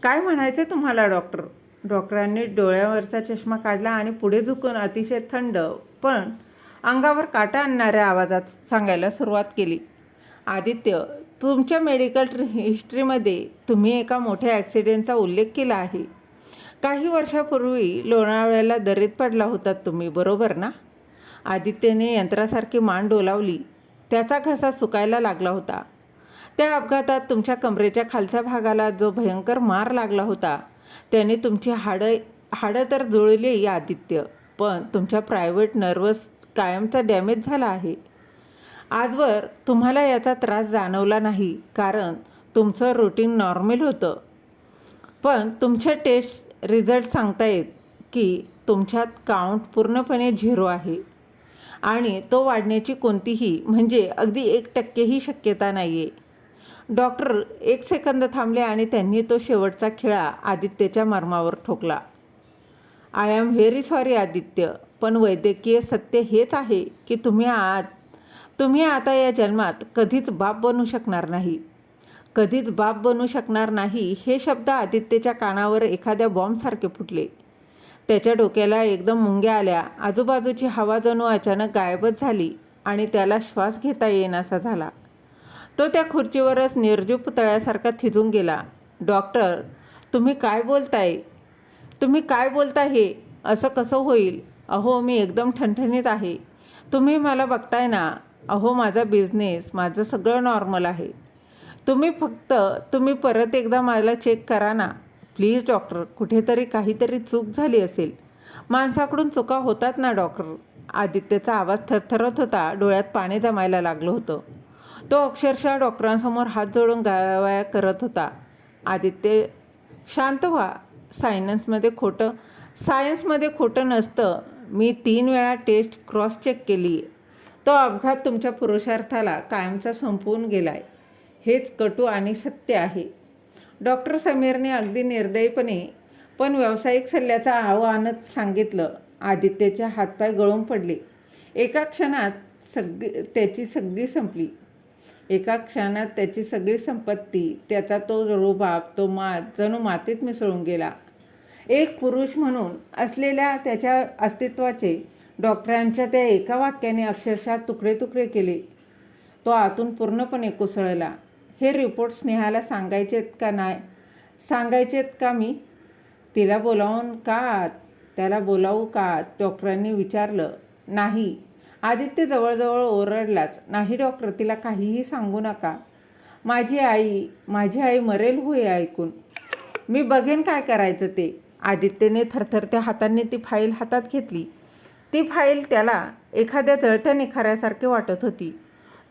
काय म्हणायचे तुम्हाला डॉक्टर? डॉक्टरांनी डोळ्यावरचा चष्मा काढला आणि पुढे झुकून अतिशय थंड पण अंगावर काटा आणणाऱ्या आवाजात सांगायला सुरुवात केली. आदित्य, तुमच्या मेडिकल हिस्ट्रीमध्ये तुम्ही एका मोठ्या ॲक्सिडेंटचा उल्लेख केला आहे. काही वर्षापूर्वी लोणावळ्याला दरीत पडला होतात तुम्ही, बरोबर ना? आदित्यने यंत्रासारखी मान डोलावली. त्याचा घसा सुकायला लागला होता. त्या अपघातात तुमच्या कमरेच्या खालच्या भागाला जो भयंकर मार लागला होता त्याने तुमची हाडं तर जुळली आदित्य, पण तुमच्या प्रायव्हेट नर्वस कायमचा डॅमेज झाला आहे. आजवर तुम्हाला याचा त्रास जाणवला नाही कारण तुमचं रुटीन नॉर्मल होतं. पण तुमचे टेस्ट रिझल्ट सांगतायत की तुमच्यात काउंट पूर्णपणे 0 आहे आणि तो वाढण्याची कोणतीही म्हणजे अगदी 1% शक्यता नाही आहे. डॉक्टर 1 सेकंद थांबले आणि त्यांनी तो शेवटचा खिळा आदित्यच्या मर्मावर ठोकला. I am very sorry Aditya, पण वैद्यकीय सत्य हेच आहे की तुम्ही आता या जन्मात कधीच बाप बनू शकणार नाही. कधीच बाप बनू शकणार नाही हे शब्द आदित्यच्या कानावर एखाद्या बॉम्बसारखे फुटले. त्याच्या डोक्याला एकदम मुंग्या आल्या. आजूबाजूची हवा जणू अचानक गायबच झाली आणि त्याला श्वास घेता येईनासा झाला. तो त्या खुर्चीवरच निर्जीव पुतळ्यासारखा थिजून गेला. डॉक्टर, तुम्ही काय बोलता हे? असं कसं होईल? अहो, मी एकदम ठणठणीत आहे. तुम्ही मला बघताय ना. अहो, माझा बिझनेस, माझं सगळं नॉर्मल आहे. तुम्ही परत एकदा मला चेक करा ना प्लीज डॉक्टर. कुठेतरी काहीतरी चूक झाली असेल. माणसाकडून चुका होतात ना डॉक्टर. आदित्यचा आवाज थरथरत होता. डोळ्यात पाणी जमायला लागलं होतं. तो अक्षरशः डॉक्टरांसमोर हात जोडून गावाया करत होता. आदित्य, शांत व्हा. सायन्समध्ये खोटं नसतं. मी 3 वेळा टेस्ट क्रॉस चेक केली. तो अपघात तुमच्या पुरुषार्थाला कायमचा संपवून गेलाय. हेच कटू आणि सत्य आहे. डॉक्टर समीरने अगदी निर्दयीपणे पण व्यावसायिक सल्ल्याचा आव्हानात सांगितलं. आदित्यचे हातपाय गळून पडले. एका क्षणात त्याची सगळी संपत्ती, त्याचा तो रुबाब, तो जणू मातीत मिसळून गेला. एक पुरुष म्हणून असलेल्या त्याच्या अस्तित्वाचे डॉक्टरांच्या त्या एका वाक्याने अक्षरशः तुकडे तुकडे केले. तो आतून पूर्णपणे कोसळला. हे रिपोर्ट स्नेहाला सांगायचेत का मी? तिला बोलावून का? त्याला बोलावू का? डॉक्टरांनी विचारलं. नाही. आदित्य जवळजवळ ओरडलाच. नाही डॉक्टर, तिला काहीही सांगू नका. माझी आई मरेल हो हे ऐकून. मी बघेन काय करायचं ते. आदित्यने थरथरत्या हातांनी ती फाईल हातात घेतली. ती फाईल त्याला एखाद्या जळत्या निखाऱ्यासारखी वाटत होती.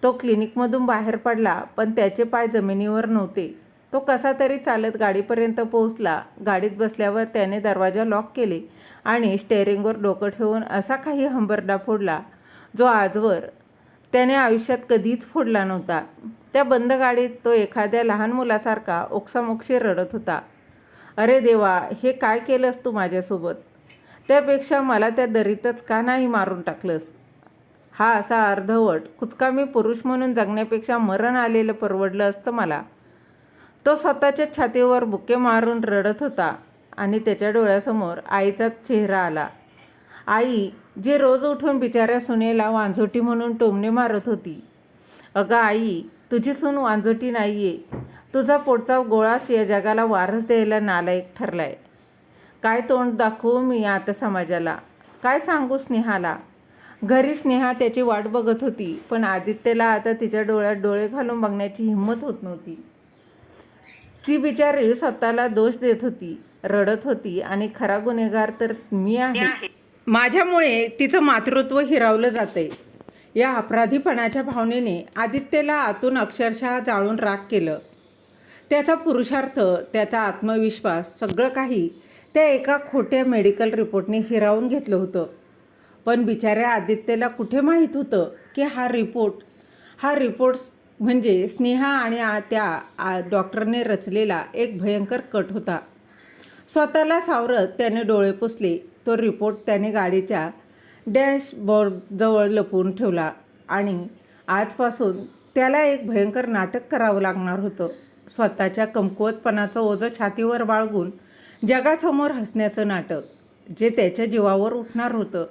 तो क्लिनिकमधून बाहेर पडला, पण त्याचे पाय जमिनीवर नव्हते. तो कसा तरी चालत गाडीपर्यंत पोहोचला. गाडीत बसल्यावर त्याने दरवाजा लॉक केले आणि स्टेअरिंगवर डोकं ठेवून असा काही हंबरडा फोडला जो आजवर त्याने आयुष्यात कधीच फोडला नव्हता. त्या बंद गाडीत तो एखाद्या लहान मुलासारखा ओक्सामोक्शी रडत होता. अरे देवा, हे काय केलंस तू माझ्यासोबत? त्यापेक्षा मला त्या दरीतच का नाही मारून टाकलंस? हा असा अर्धवट कुचकामी पुरुष म्हणून जगण्यापेक्षा मरण आलेलं परवडलं असतं मला. तो स्वतःच्या छातीवर बुके मारून रडत होता आणि त्याच्या डोळ्यासमोर आईचा चेहरा आला. आई, जी रोज उठून बिचाऱ्या सुनेला वांझोटी म्हणून टोमणे मारत होती. अगं आई, तुझी सून वांझोटी नाहीये. तुझा पोटचा गोळाच या जगाला वारस द्यायला नालायक ठरलाय. काय तोंड दाखवू मी आता समाजाला? काय सांगू स्नेहाला? घरी स्नेहा त्याची वाट बघत होती, पण आदित्यला आता तिच्या डोळ्यात डोळे घालून बघण्याची हिंमत होत नव्हती. ती बिचारी स्वतःला दोष देत होती, रडत होती आणि खरा गुन्हेगार तर मी आहे. माझ्यामुळे तिचं मातृत्व हिरावलं जातंय. या अपराधीपणाच्या भावनेने आदित्यला आतून अक्षरशः जाळून राख केलं. त्याचा पुरुषार्थ, त्याचा आत्मविश्वास, सगळं काही त्या एका खोट्या मेडिकल रिपोर्टने हिरावून घेतलं होतं. पण बिचाऱ्या आदित्यला कुठे माहीत होतं की हा रिपोर्ट म्हणजे स्नेहा आणि त्या डॉक्टरने रचलेला एक भयंकर कट होता. स्वतःला सावरत त्याने डोळे पुसले. तो रिपोर्ट त्याने गाडीच्या डॅशबोर्डजवळ लपवून ठेवला आणि आजपासून त्याला एक भयंकर नाटक करावं लागणार होतं. स्वतःच्या कमकुवतपणाचं ओझं छातीवर बाळगून जगासमोर हसण्याचं नाटक, जे त्याच्या जीवावर उठणार होतं.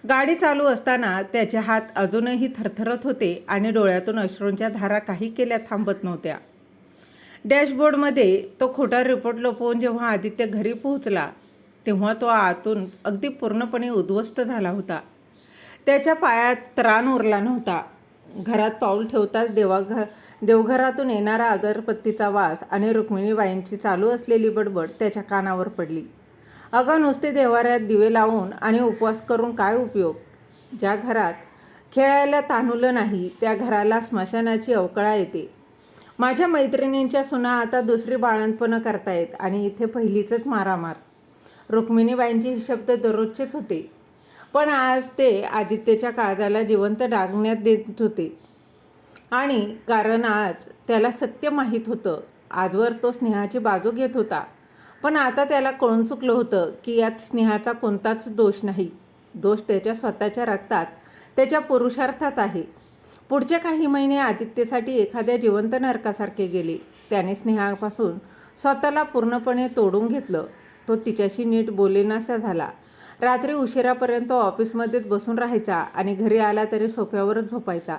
गाडी चालू असताना त्याचे हात अजूनही थरथरत होते आणि डोळ्यातून अश्रूंच्या धारा काही केल्या थांबत नव्हत्या. डॅशबोर्डमध्ये तो खोटा रिपोर्ट लपवून जेव्हा आदित्य घरी पोहोचला, तेव्हा तो आतून अगदी पूर्णपणे उद्ध्वस्त झाला होता. त्याच्या पायात त्राण उरला नव्हता. घरात पाऊल ठेवताच देवघरातून येणारा अगरबत्तीचा वास आणि रुक्मिणीबाईंची चालू असलेली बडबड त्याच्या कानावर पडली. अगं, नुसते देव्हाऱ्यात दिवे लावून आणि उपवास करून काय उपयोग? ज्या घरात खेळायला तान्हुलं नाही, त्या घराला स्मशानाची अवकळा येते. माझ्या मैत्रिणींच्या सुना आता दुसरी बाळंतपणं करतायत आणि इथे पहिलीचंच मारामार. रुक्मिणीबाईंचे हे शब्द दररोजचेच होते, पण आज ते आदित्यच्या काळजाला जिवंत डागण्यात देत होते. आणि कारण आज त्याला सत्य माहीत होतं. आजवर तो स्नेहाची बाजू घेत होता, पण आता त्याला कळून चुकलं होतं की यात स्नेहाचा कोणताच दोष नाही. दोष त्याच्या स्वतःच्या रक्तात, त्याच्या पुरुषार्थात आहे. पुढचे काही महिने आदित्यसाठी एखाद्या जिवंत नरकासारखे गेले. त्याने स्नेहापासून स्वतःला पूर्णपणे तोडून घेतलं. तो तिच्याशी नीट बोलेनासा झाला. रात्री उशिरापर्यंत ऑफिसमध्येच बसून राहायचा आणि घरी आला तरी सोफ्यावरच झोपायचा.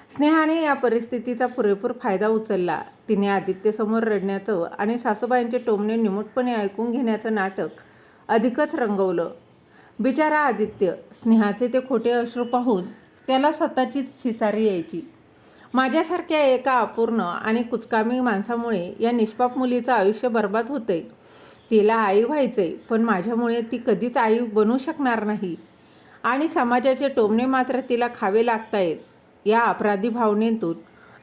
स्नेहाने या परिस्थितीचा पुरेपूर फायदा उचलला. तिने आदित्यसमोर रडण्याचं आणि सासूबाईंचे टोमणे निमूटपणे ऐकून घेण्याचं नाटक अधिकच रंगवलं. बिचारा आदित्य. स्नेहाचे ते खोटे अश्रू पाहून त्याला स्वतःचीच शिसारी यायची. माझ्यासारख्या एका अपूर्ण आणि कुचकामी माणसामुळे या निष्पाप मुलीचं आयुष्य बर्बाद होतंय. तिला आई व्हायचंय, पण माझ्यामुळे ती कधीच आई बनू शकणार नाही आणि समाजाचे टोमणे मात्र तिला खावे लागतायत. या अपराधी भावनेतून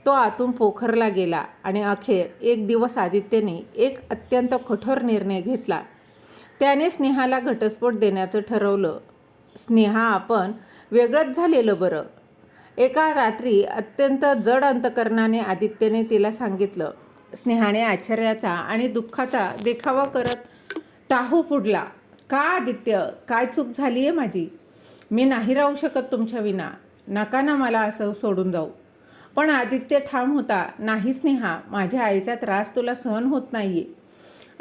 तो आतून पोखरला गेला आणि अखेर एक दिवस आदित्यने एक अत्यंत कठोर निर्णय घेतला. त्याने स्नेहाला घटस्फोट देण्याचं ठरवलं. स्नेहा, आपण वेगळंच झालेलं बरं. एका रात्री अत्यंत जड अंतकरणाने आदित्यने तिला सांगितलं. स्नेहाने आश्चर्याचा आणि दुःखाचा देखावा करत टाहू फुडला. का आदित्य, काय चूक झाली आहे माझी? मी नाही राहू शकत तुमच्या विना. नका ना मला असं सोडून जाऊ. पण आदित्य ठाम होता. नाही स्नेहा, माझ्या आईचा त्रास तुला सहन होत नाहीये.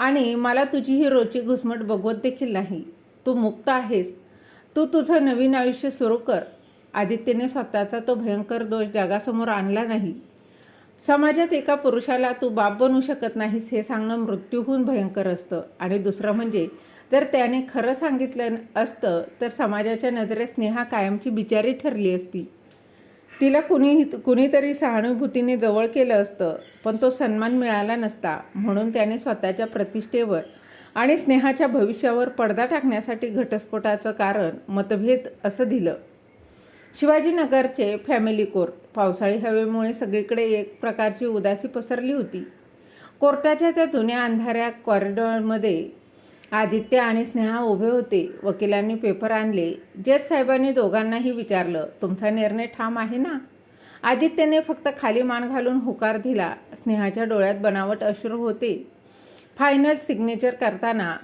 आणि मला तुझी ही रोजची घुसमट बघवत देखील नाही. तू मुक्त आहेस. तू तुझं नवीन आयुष्य सुरू कर. आदित्यने स्वतःचा तो भयंकर दोष जगासमोर आणला नाही. समाजात एका पुरुषाला तू बाप बनू शकत नाहीस हे सांगणं मृत्यूहून भयंकर असतं. आणि दुसरं म्हणजे जर त्याने खरं सांगितलं असतं तर समाजाच्या नजरेत स्नेहा कायमची बिचारी ठरली असती. तिला कुणीतरी सहानुभूतीने जवळ केलं असतं, पण तो सन्मान मिळाला नसता. म्हणून त्याने स्वतःच्या प्रतिष्ठेवर आणि स्नेहाच्या भविष्यावर पडदा टाकण्यासाठी घटस्फोटाचं कारण मतभेद असं दिलं. शिवाजीनगरचे फॅमिली कोर्ट. पावसाळी हवेमुळे सगळीकडे एक प्रकारची उदासी पसरली होती. कोर्टाच्या त्या जुन्या अंधाऱ्या कॉरिडॉरमध्ये आदित्य आणि स्नेहा उभे होते. वकिलांनी पेपर आणले. जज साहेबांनी दोघांनाही विचारलं, तुमचा निर्णय ठाम आहे ना? आदित्यने फक्त खाली मान घालून होकार दिला. स्नेहाच्या डोळ्यात बनावट अश्रू होते. फायनल सिग्नेचर करताना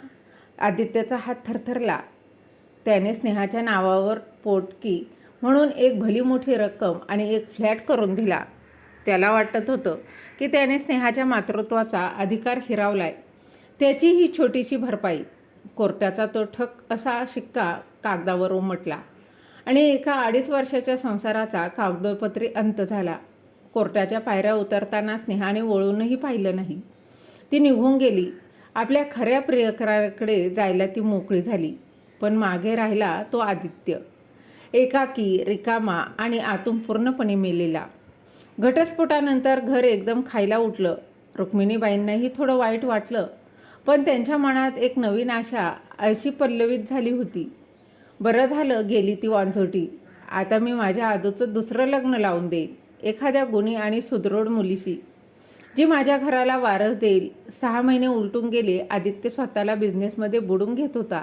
आदित्यचा हात थरथरला. त्याने स्नेहाच्या नावावर पोटकी म्हणून एक भली मोठी रक्कम आणि एक फ्लॅट करून दिला. त्याला वाटत होतं की त्याने स्नेहाच्या मातृत्वाचा अधिकार हिरावलाय. त्याची ही छोटीशी भरपाई. कोर्टाचा तो ठक असा शिक्का कागदावर उमटला आणि एका 2.5 वर्षाच्या संसाराचा कागदोपत्री अंत झाला. कोर्टाच्या पायऱ्या उतरताना स्नेहाने वळूनही पाहिलं नाही. ती निघून गेली. आपल्या खऱ्या प्रियकराकडे जायला ती मोकळी झाली. पण मागे राहिला तो आदित्य, एकाकी, रिकामा आणि आतून पूर्णपणे मेलेला. घटस्फोटानंतर घर एकदम खायला उठलं. रुक्मिणीबाईंनाही थोडं वाईट वाटलं, पण त्यांच्या मनात एक नवीन आशा अशी पल्लवित झाली होती. बरं झालं गेली ती वांझोटी. आता मी माझ्या आदूचं दुसरं लग्न लावून देईन, एखाद्या गुणी आणि सुदृढ मुलीशी, जी माझ्या घराला वारस देईल. 6 महिने उलटून गेले. आदित्य स्वतःला बिझनेसमध्ये बुडून घेत होता,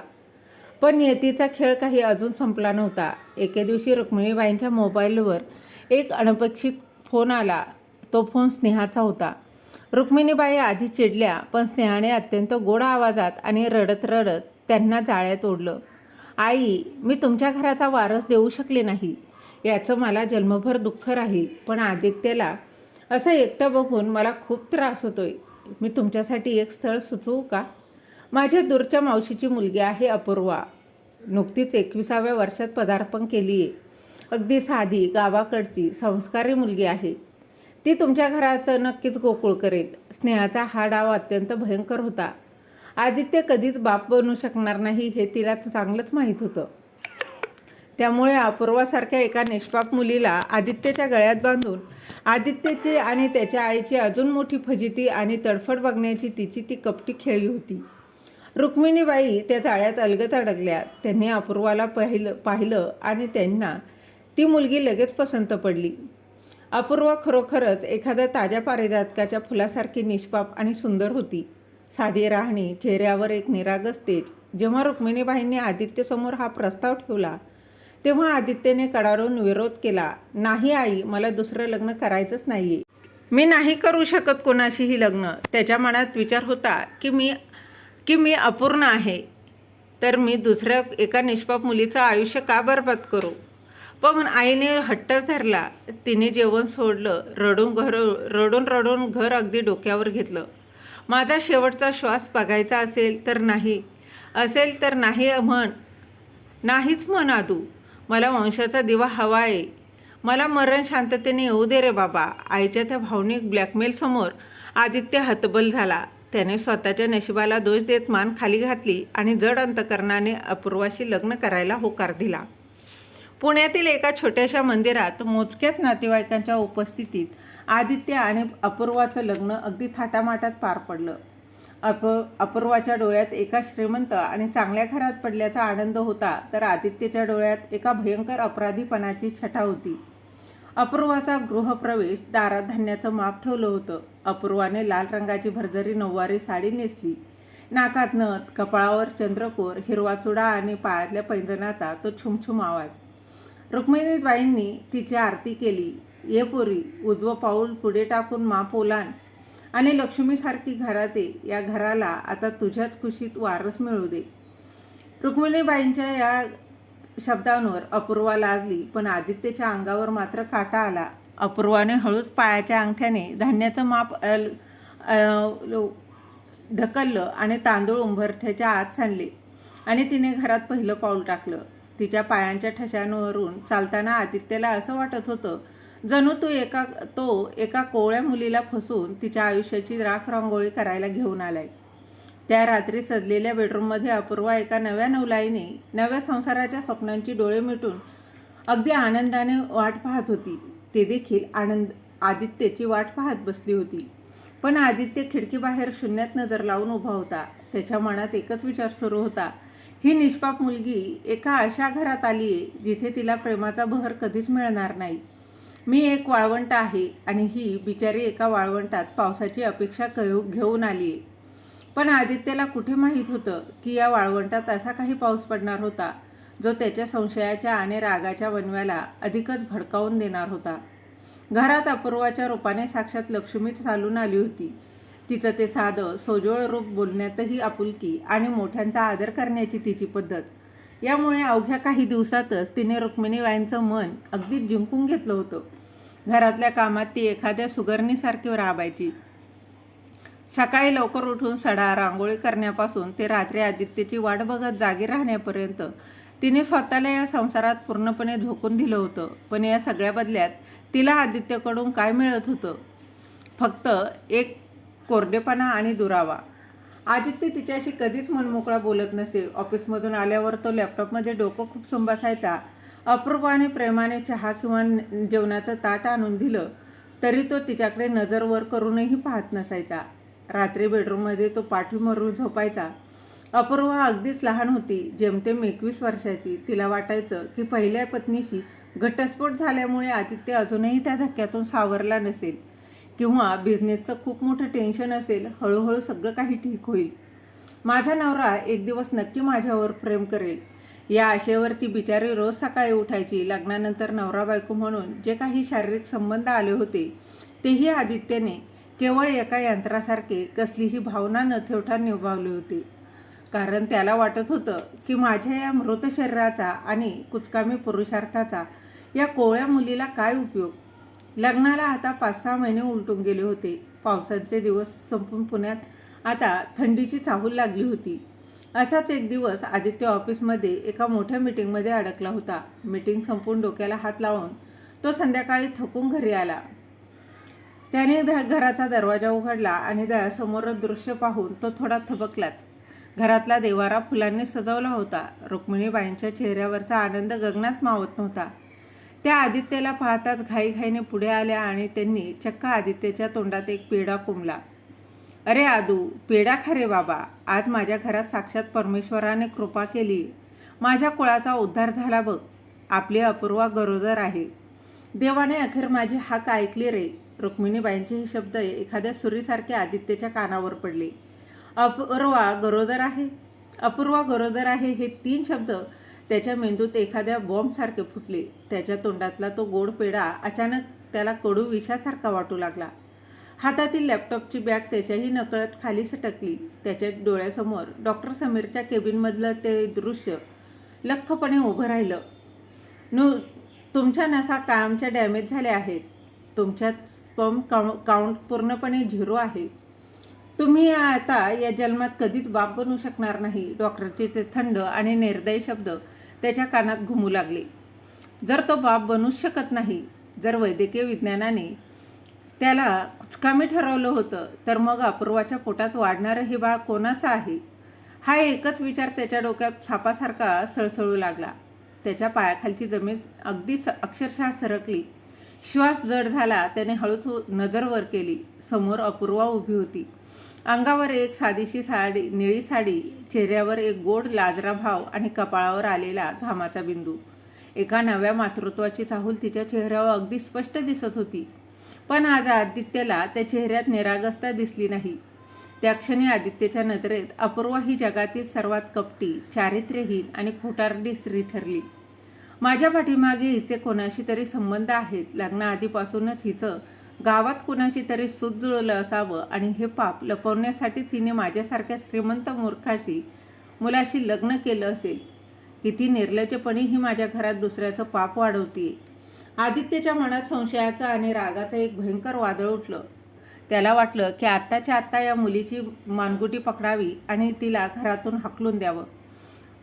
पण नियतीचा खेळ काही अजून संपला नव्हता. एके दिवशी रुक्मिणीबाईंच्या मोबाईलवर एक अनपेक्षित फोन आला. तो फोन स्नेहाचा होता. रुक्मिणीबाई आधी चिडल्या, पण स्नेहाने अत्यंत गोड आवाजात आणि रडत रडत त्यांना जाळ्यात ओढलं. आई, मी तुमच्या घराचा वारस देऊ शकले नाही, याचं मला जन्मभर दुःख राहील. पण आदित्यला असं एकटं बघून मला खूप त्रास होतोय. मी तुमच्यासाठी एक स्थळ सुचवू का? माझ्या दूरच्या मावशीची मुलगी आहे अपूर्वा. नुकतीच 21व्या वर्षात पदार्पण केली आहे. अगदी साधी, गावाकडची, संस्कारी मुलगी आहे. ती तुमच्या घराचं नक्कीच गोकुळ करेल. स्नेहाचा हा डाव अत्यंत भयंकर होता. आदित्य कधीच बाप बनू शकणार नाही हे तिला चांगलंच माहीत होतं. त्यामुळे अपूर्वासारख्या एका निष्पाप मुलीला आदित्यच्या गळ्यात बांधून आदित्यची आणि त्याच्या आईची अजून मोठी फजिती आणि तडफड बघण्याची तिची ती कपटी खेळी होती. रुक्मिणीबाई त्या जाळ्यात अलगद अडकल्या. त्यांनी अपूर्वाला पाहिलं आणि त्यांना ती मुलगी लगेच पसंत पडली. अपूर्वा खरोखरच एखाद्या ताज्या पारिजातकाच्या फुलासारखी निष्पाप आणि सुंदर होती. साधी राहणी, चेहऱ्यावर एक निरागस तेज. जेव्हा रुक्मिणीबाईंनी आदित्यसमोर हा प्रस्ताव ठेवला तेव्हा आदित्यने कडाडून विरोध केला. नाही आई, मला दुसरं लग्न करायचंच नाहीये. मी नाही करू शकत कोणाशीही लग्न. त्याच्या मनात विचार होता की मी अपूर्ण आहे, तर मी दुसऱ्या एका निष्पाप मुलीचं आयुष्य का बरबाद करू? पण आईने हट्टच धरला. तिने जेवण सोडलं. रडून रडून घर अगदी डोक्यावर घेतलं. माझा शेवटचा श्वास बघायचा असेल तर नाही म्हण. नाहीच म्हण आदू. मला वंशाचा दिवा हवा आहे. मला मरण शांततेने येऊ दे रे बाबा. आईच्या त्या भावनिक ब्लॅकमेलसमोर आदित्य हतबल झाला. त्याने स्वतःच्या नशिबाला दोष देत मान खाली घातली आणि जड अंतकरणाने अपूर्वाशी लग्न करायला होकार दिला. पुण्यातील एका छोट्याशा मंदिरात मोजक्याच नातेवाईकांच्या उपस्थितीत आदित्य आणि अपूर्वाचं लग्न अगदी थाटामाटात पार पडलं. अपूर्वाच्या डोळ्यात एका श्रीमंत आणि चांगल्या घरात पडल्याचा आनंद होता, तर आदित्यच्या डोळ्यात एका भयंकर अपराधीपणाची छटा होती. अपूर्वाचा गृहप्रवेश दारात धान्याचं माप ठेवलं होतं. अपूर्वाने लाल रंगाची भरजरी नऊवारी साडी नेसली. नाकात नथ, कपाळावर चंद्रकोर, हिरवा चुडा आणि पायातल्या पैंजणाचा तो छुमछुम आवाज. रुक्मिणीबाईंनी तिची आरती केली. ये पोरी, उजवं पाऊल पुढे टाकून माप ओलांड आणि लक्ष्मीसारखी घरात ये. या घराला आता तुझ्याच कुशीत वारस मिळू दे. रुक्मिणीबाईंच्या या शब्दांवर अपूर्वा लाजली, पण आदित्यच्या अंगावर मात्र काटा आला. अपूर्वाने हळूच पायाच्या अंगठ्याने धान्याचं माप ढकललं आणि तांदूळ उंबरठ्याच्या आत सांडले आणि तिने घरात पहिलं पाऊल टाकलं. तिच्या पायांच्या ठशांवरून चालताना आदित्यला असं वाटत होतं जणू तो एका कोवळ्या मुलीला फसवून तिच्या आयुष्याची राख रांगोळी करायला घेऊन आलाय. त्या रात्री सजलेल्या बेडरूममध्ये अपूर्वा एका नव्या नवलाईने नव्या संसाराच्या स्वप्नांची डोळे मिटून अगदी आनंदाने वाट पाहत होती. ते देखील आदित्यची वाट पाहत बसली होती. पण आदित्य खिडकीबाहेर शून्यात नजर लावून उभा होता. त्याच्या मनात एकच विचार सुरू होता, ही निष्पाप मुलगी एका अशा घरात आली आहे जिथे तिला प्रेमाचा बहर कधीच मिळणार नाही. मी एक वाळवंट आहे आणि ही बिचारी एका वाळवंटात पावसाची अपेक्षा घेऊन आली आहे. पण आदित्यला कुठे माहीत होतं की या वाळवंटात असा काही पाऊस पडणार होता जो त्याच्या संशयाच्या आणि रागाच्या वणव्याला अधिकच भडकावून देणार होता. घरात अपूर्वाच्या रूपाने साक्षात लक्ष्मी चालून आली होती. तिचं ते साधं सोजवळ रूप, बोलण्यातही आपुलकी आणि मोठ्यांचा आदर करण्याची तिची पद्धत, यामुळे अवघ्या काही दिवसातच तिने रुक्मिणीबाईंचं मन अगदी जिंकून घेतलं होतं. घरातल्या कामात ती एखाद्या सुगरणीसारखी राबायची. सकाळी लवकर उठून सडा रांगोळी करण्यापासून ते रात्री आदित्यची वाट बघत जागी राहण्यापर्यंत तिने स्वतःला या संसारात पूर्णपणे झोकून दिलं होतं. पण या सगळ्या बदल्यात तिला आदित्यकडून काय मिळत होतं? फक्त एक कोरडेपणा आणि दुरावा. आदित्य तिच्याशी कधीच मनमोकळा बोलत नसे. ऑफिसमधून आल्यावर तो लॅपटॉपमध्ये डोकं खूप बसायचा. अपूर्वाने प्रेमाने चहा किंवा जेवणाचं ताट आणून दिलं तरी तो तिच्याकडे नजर वर करूनही पाहत नसायचा. रात्री बेडरूममध्ये तो पाठी मारून झोपायचा. अपूर्वा अगदीच लहान होती, जेमतेम 21 वर्षाची. तिला वाटायचं की पहिल्या पत्नीशी घटस्फोट झाल्यामुळे आदित्य अजूनही त्या धक्क्यातून सावरला नसेल किंवा बिझनेसचं खूप मोठं टेन्शन असेल. हळूहळू सगळं काही ठीक होईल. माझा नवरा एक दिवस नक्की माझ्यावर प्रेम करेल या आशेवर ती बिचारी रोज सकाळी उठायची. लग्नानंतर नवरा बायको म्हणून जे काही शारीरिक संबंध आले होते तेही आदित्यने केवळ एका यंत्रासारखे कसलीही भावना न ठेवता निभावले होते. कारण त्याला वाटत होतं की माझ्या या मृत शरीराचा आणि कुचकामी पुरुषार्थाचा या कोवळ्या मुलीला काय उपयोग. लग्नाला आता 5-6 महिने उलटून गेले होते. पावसाचे दिवस संपून पुण्यात आता थंडीची चाहूल लागली होती. असाच एक दिवस आदित्य ऑफिसमध्ये एका मोठ्या मीटिंगमध्ये अडकला होता. मीटिंग संपून डोक्याला हात लावून तो संध्याकाळी थकून घरी आला. त्याने घराचा दरवाजा उघडला आणि समोरच दृश्य पाहून तो थोडा थबकलाच. घरातला देवारा फुलांनी सजवला होता. रुक्मिणीबाईंच्या चेहऱ्यावरचा आनंद गगनात मावत नव्हता. त्या आदित्यला पाहताच घाईघाईने पुढे आल्या आणि त्यांनी चक्क आदित्यच्या तोंडात एक पेढा कोंबला. अरे आदू, पेढा खा रे बाबा. आज माझ्या घरात साक्षात परमेश्वराने कृपा केली. माझ्या कुळाचा उद्धार झाला बघ. आपली अपूर्वा गरोदर आहे. देवाने अखेर माझी हाक ऐकली रे. रुक्मिणीबाईंचे हे शब्द एखाद्या सुरीसारखे आदित्यच्या कानावर पडले. अपूर्वा गरोदर आहे, अपूर्वा गरोदर आहे, हे 3 शब्द त्याच्या मेंदूत एखाद्या बॉम्बसारखे फुटले. त्याच्या तोंडातला तो गोड पेढा अचानक त्याला कडू विषासारखा वाटू लागला. हातातील लॅपटॉपची बॅग त्याच्याही नकळत खाली सटकली. त्याच्या डोळ्यासमोर डॉक्टर समीरच्या केबिनमधलं ते दृश्य लख्खपणे उभं राहिलं. तुमच्या नसा कायमच्या डॅमेज झाल्या आहेत. तुमच्यात स्पर्म काउंट पूर्णपणे 0 आहे. तुम्ही आता या जन्मात कधीच बाप बनू शकणार नाही. डॉक्टरचे ते थंड आणि निर्दयी शब्द त्याच्या कानात घुमू लागले. जर तो बाप बनूच शकत नाही, जर वैद्यकीय विज्ञानाने त्याला कुचकामी ठरवलं होतं, तर मग अपूर्वाच्या पोटात वाढणारं हे बाळ कोणाचं आहे? हा एकच विचार त्याच्या डोक्यात सापासारखा सळसळू लागला. त्याच्या पायाखालची जमीन अगदी अक्षरशः सरकली. श्वास जड झाला. त्याने हळूच नजर वर केली. समोर अपूर्वा उभी होती. अंगावर एक साधीशी निळी साडी, चेहऱ्यावर एक गोड लाजरा भाव आणि कपाळावर आलेला घामाचा बिंदू. एका नव्या मातृत्वाची चाहूल तिच्या चेहऱ्यावर अगदी स्पष्ट दिसत होती. पण आज आदित्यला त्या चेहऱ्यात निरागसता दिसली नाही. त्या क्षणी आदित्यच्या नजरेत अपूर्वा ही जगातील सर्वात कपटी, चारित्र्यहीन आणि खोटारडी स्त्री ठरली. माझ्या पाठीमागे हिचे कोणाशी तरी संबंध आहेत. लग्नाआधीपासूनच हिचं गावात कुणाशी तरी सूत जुळलं असावं आणि हे पाप लपवण्यासाठीच हिने माझ्यासारख्या श्रीमंत मुलाशी लग्न केलं असेल. किती निर्लज्जपणे ही माझ्या घरात दुसऱ्याचं पाप वाढवतीये. आदित्यच्या मनात संशयाचं आणि रागाचं एक भयंकर वादळ उठलं. त्याला वाटलं की आत्ताच्या आत्ता या मुलीची मानगुटी पकडावी आणि तिला घरातून हाकलून द्यावं,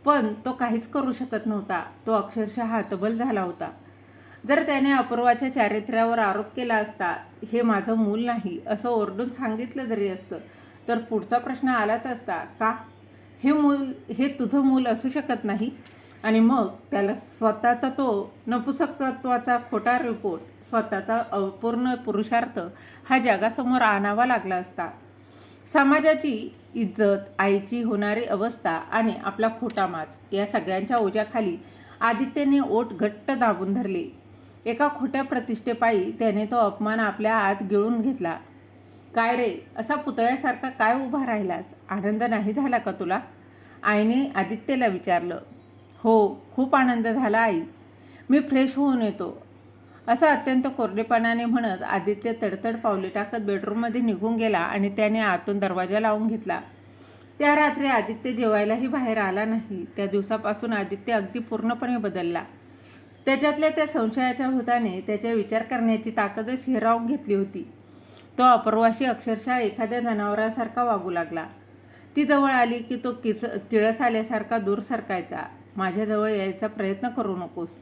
पण तो काहीच करू शकत नव्हता. तो अक्षरशः हतबल झाला होता. जर त्याने अपूर्वाच्या चारित्र्यावर आरोप केला असता, हे माझं मूल नाही असं ओरडून सांगितलं जरी असतं, तर पुढचा प्रश्न आलाच असता, का हे तुझं मूल असू शकत नाही? आणि मग त्याला स्वतःचा तो नपुसकत्वाचा खोटा रिपोर्ट, स्वतःचा अपूर्ण पुरुषार्थ हा जगासमोर आणावा लागला असता. समाजाची इज्जत, आईची होणारी अवस्था आणि आपला खोटा माज या सगळ्यांच्या ओझ्याखाली आदित्यने ओठ घट्ट दाबून धरले. एका खोट्या प्रतिष्ठेपायी त्याने तो अपमान आपल्या आत गिळून घेतला. काय रे, असा पुतळ्यासारखा काय उभा राहिलास? आनंद नाही झाला का तुला? आईने आदित्यला विचारलं. हो, खूप आनंद झाला आई. मी फ्रेश होऊन येतो, असं अत्यंत कोरडेपणाने म्हणत आदित्य तडतड पावले टाकत बेडरूममध्ये निघून गेला आणि त्याने आतून दरवाजा लावून घेतला. त्या रात्री आदित्य जेवायलाही बाहेर आला नाही. त्या दिवसापासून आदित्य अगदी पूर्णपणे बदलला. त्याच्यातल्या त्या संशयाच्या भूताने त्याच्या विचार करण्याची ताकदच हिरावून घेतली होती. तो अपूर्वाशी अक्षरशः एखाद्या जनावरासारखा वागू लागला. ती जवळ आली की तो किळस आल्यासारखा दूर सरकायचा. माझ्याजवळ यायचा प्रयत्न करू नकोस,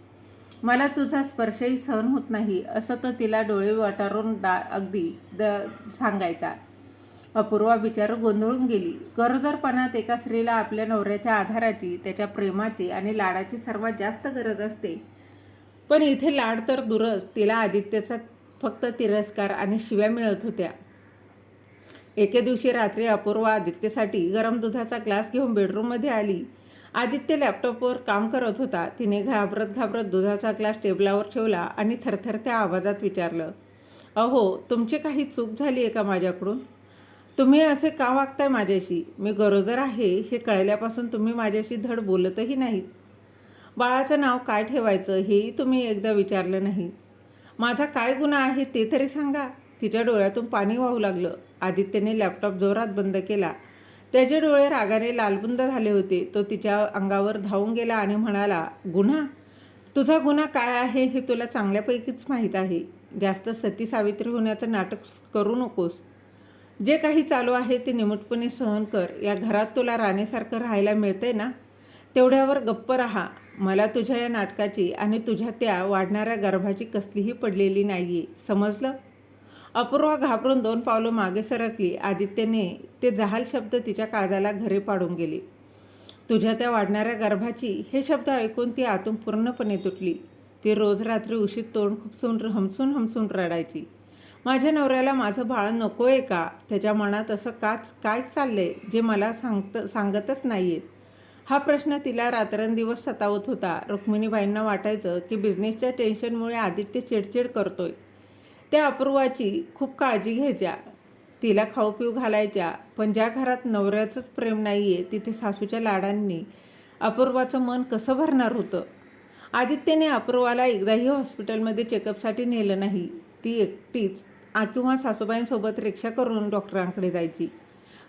मला तुझा स्पर्शही सहन होत नाही, असं तो तिला डोळे वाटारून अगदी सांगायचा. अपूर्वा बिचारू गोंधळून गेली. गरोदरपणात एका स्त्रीला आपल्या नवऱ्याच्या आधाराची, त्याच्या प्रेमाची आणि लाडाची सर्वात जास्त गरज असते. पण इथे लाड तर दूरच, तिला आदित्यचा फक्त तिरस्कार आणि शिव्या मिळत होत्या. एके दिवशी रात्री अपूर्वा आदित्यसाठी गरम दुधाचा ग्लास घेऊन बेडरूममध्ये आली. आदित्य लॅपटॉपवर काम करत होता. तिने घाबरत दुधाचा ग्लास टेबलावर ठेवला आणि थरथरत्या आवाजात विचारलं, अहो, तुमची काही चूक झाली आहे का माझ्याकडून? तुम्ही असे का वागताय माझ्याशी? मी गरोदर आहे हे कळल्यापासून तुम्ही माझ्याशी धड बोलतही नाहीत. बाळाचं नाव काय ठेवायचं हेही तुम्ही एकदा विचारलं नाही. माझा काय गुन्हा आहे ते तरी सांगा. तिच्या डोळ्यातून पाणी वाहू लागलं. आदित्यने लॅपटॉप जोरात बंद केला. त्याचे डोळे रागाने लालबुंद झाले होते. तो तिच्या अंगावर धावून गेला आणि म्हणाला, गुन्हा? तुझा गुन्हा काय आहे हे तुला चांगल्यापैकीच माहीत आहे. जास्त सती सावित्री होण्याचं नाटक करू नकोस. जे काही चालू आहे ते निमूटपणे सहन कर. या घरात तुला राणीसारखं राहायला मिळतंय ना, तेवढ्यावर गप्प राहा. मला तुझ्या या नाटकाची आणि तुझ्या त्या वाढणाऱ्या गर्भाची कसलीही पडलेली नाहीये, समजलं? अपूर्वा घाबरून 2 पावलं मागे सरकली. आदित्यने ते जहाल शब्द तिच्या काळजाला घरे पाडून गेले. तुझ्या त्या वाढणाऱ्या गर्भाची हे शब्द ऐकून ती आतून पूर्णपणे तुटली. ती रोज रात्री उशीत तोंड खुपसून हमसून रडायची. माझ्या नवऱ्याला माझं बाळ नको आहे का? त्याच्या मनात असं काय चाललंय जे मला सांगतच नाहीयेत? हा प्रश्न तिला रात्रंदिवस सतावत होता. रुक्मिणीबाईंना वाटायचं की बिझनेसच्या टेन्शनमुळे आदित्य चिडचिड करतोय. त्या अपूर्वाची खूप काळजी घ्यायच्या, तिला खाऊ पिऊ घालायच्या. पण ज्या घरात नवऱ्याचंच प्रेम नाही आहे तिथे सासूच्या लाडांनी अपूर्वाचं मन कसं भरणार होतं? आदित्यने अपूर्वाला एकदाही हॉस्पिटलमध्ये चेकअपसाठी नेलं नाही. ती एकटीच किंवा सासूबाईंसोबत रिक्षा करून डॉक्टरांकडे जायची.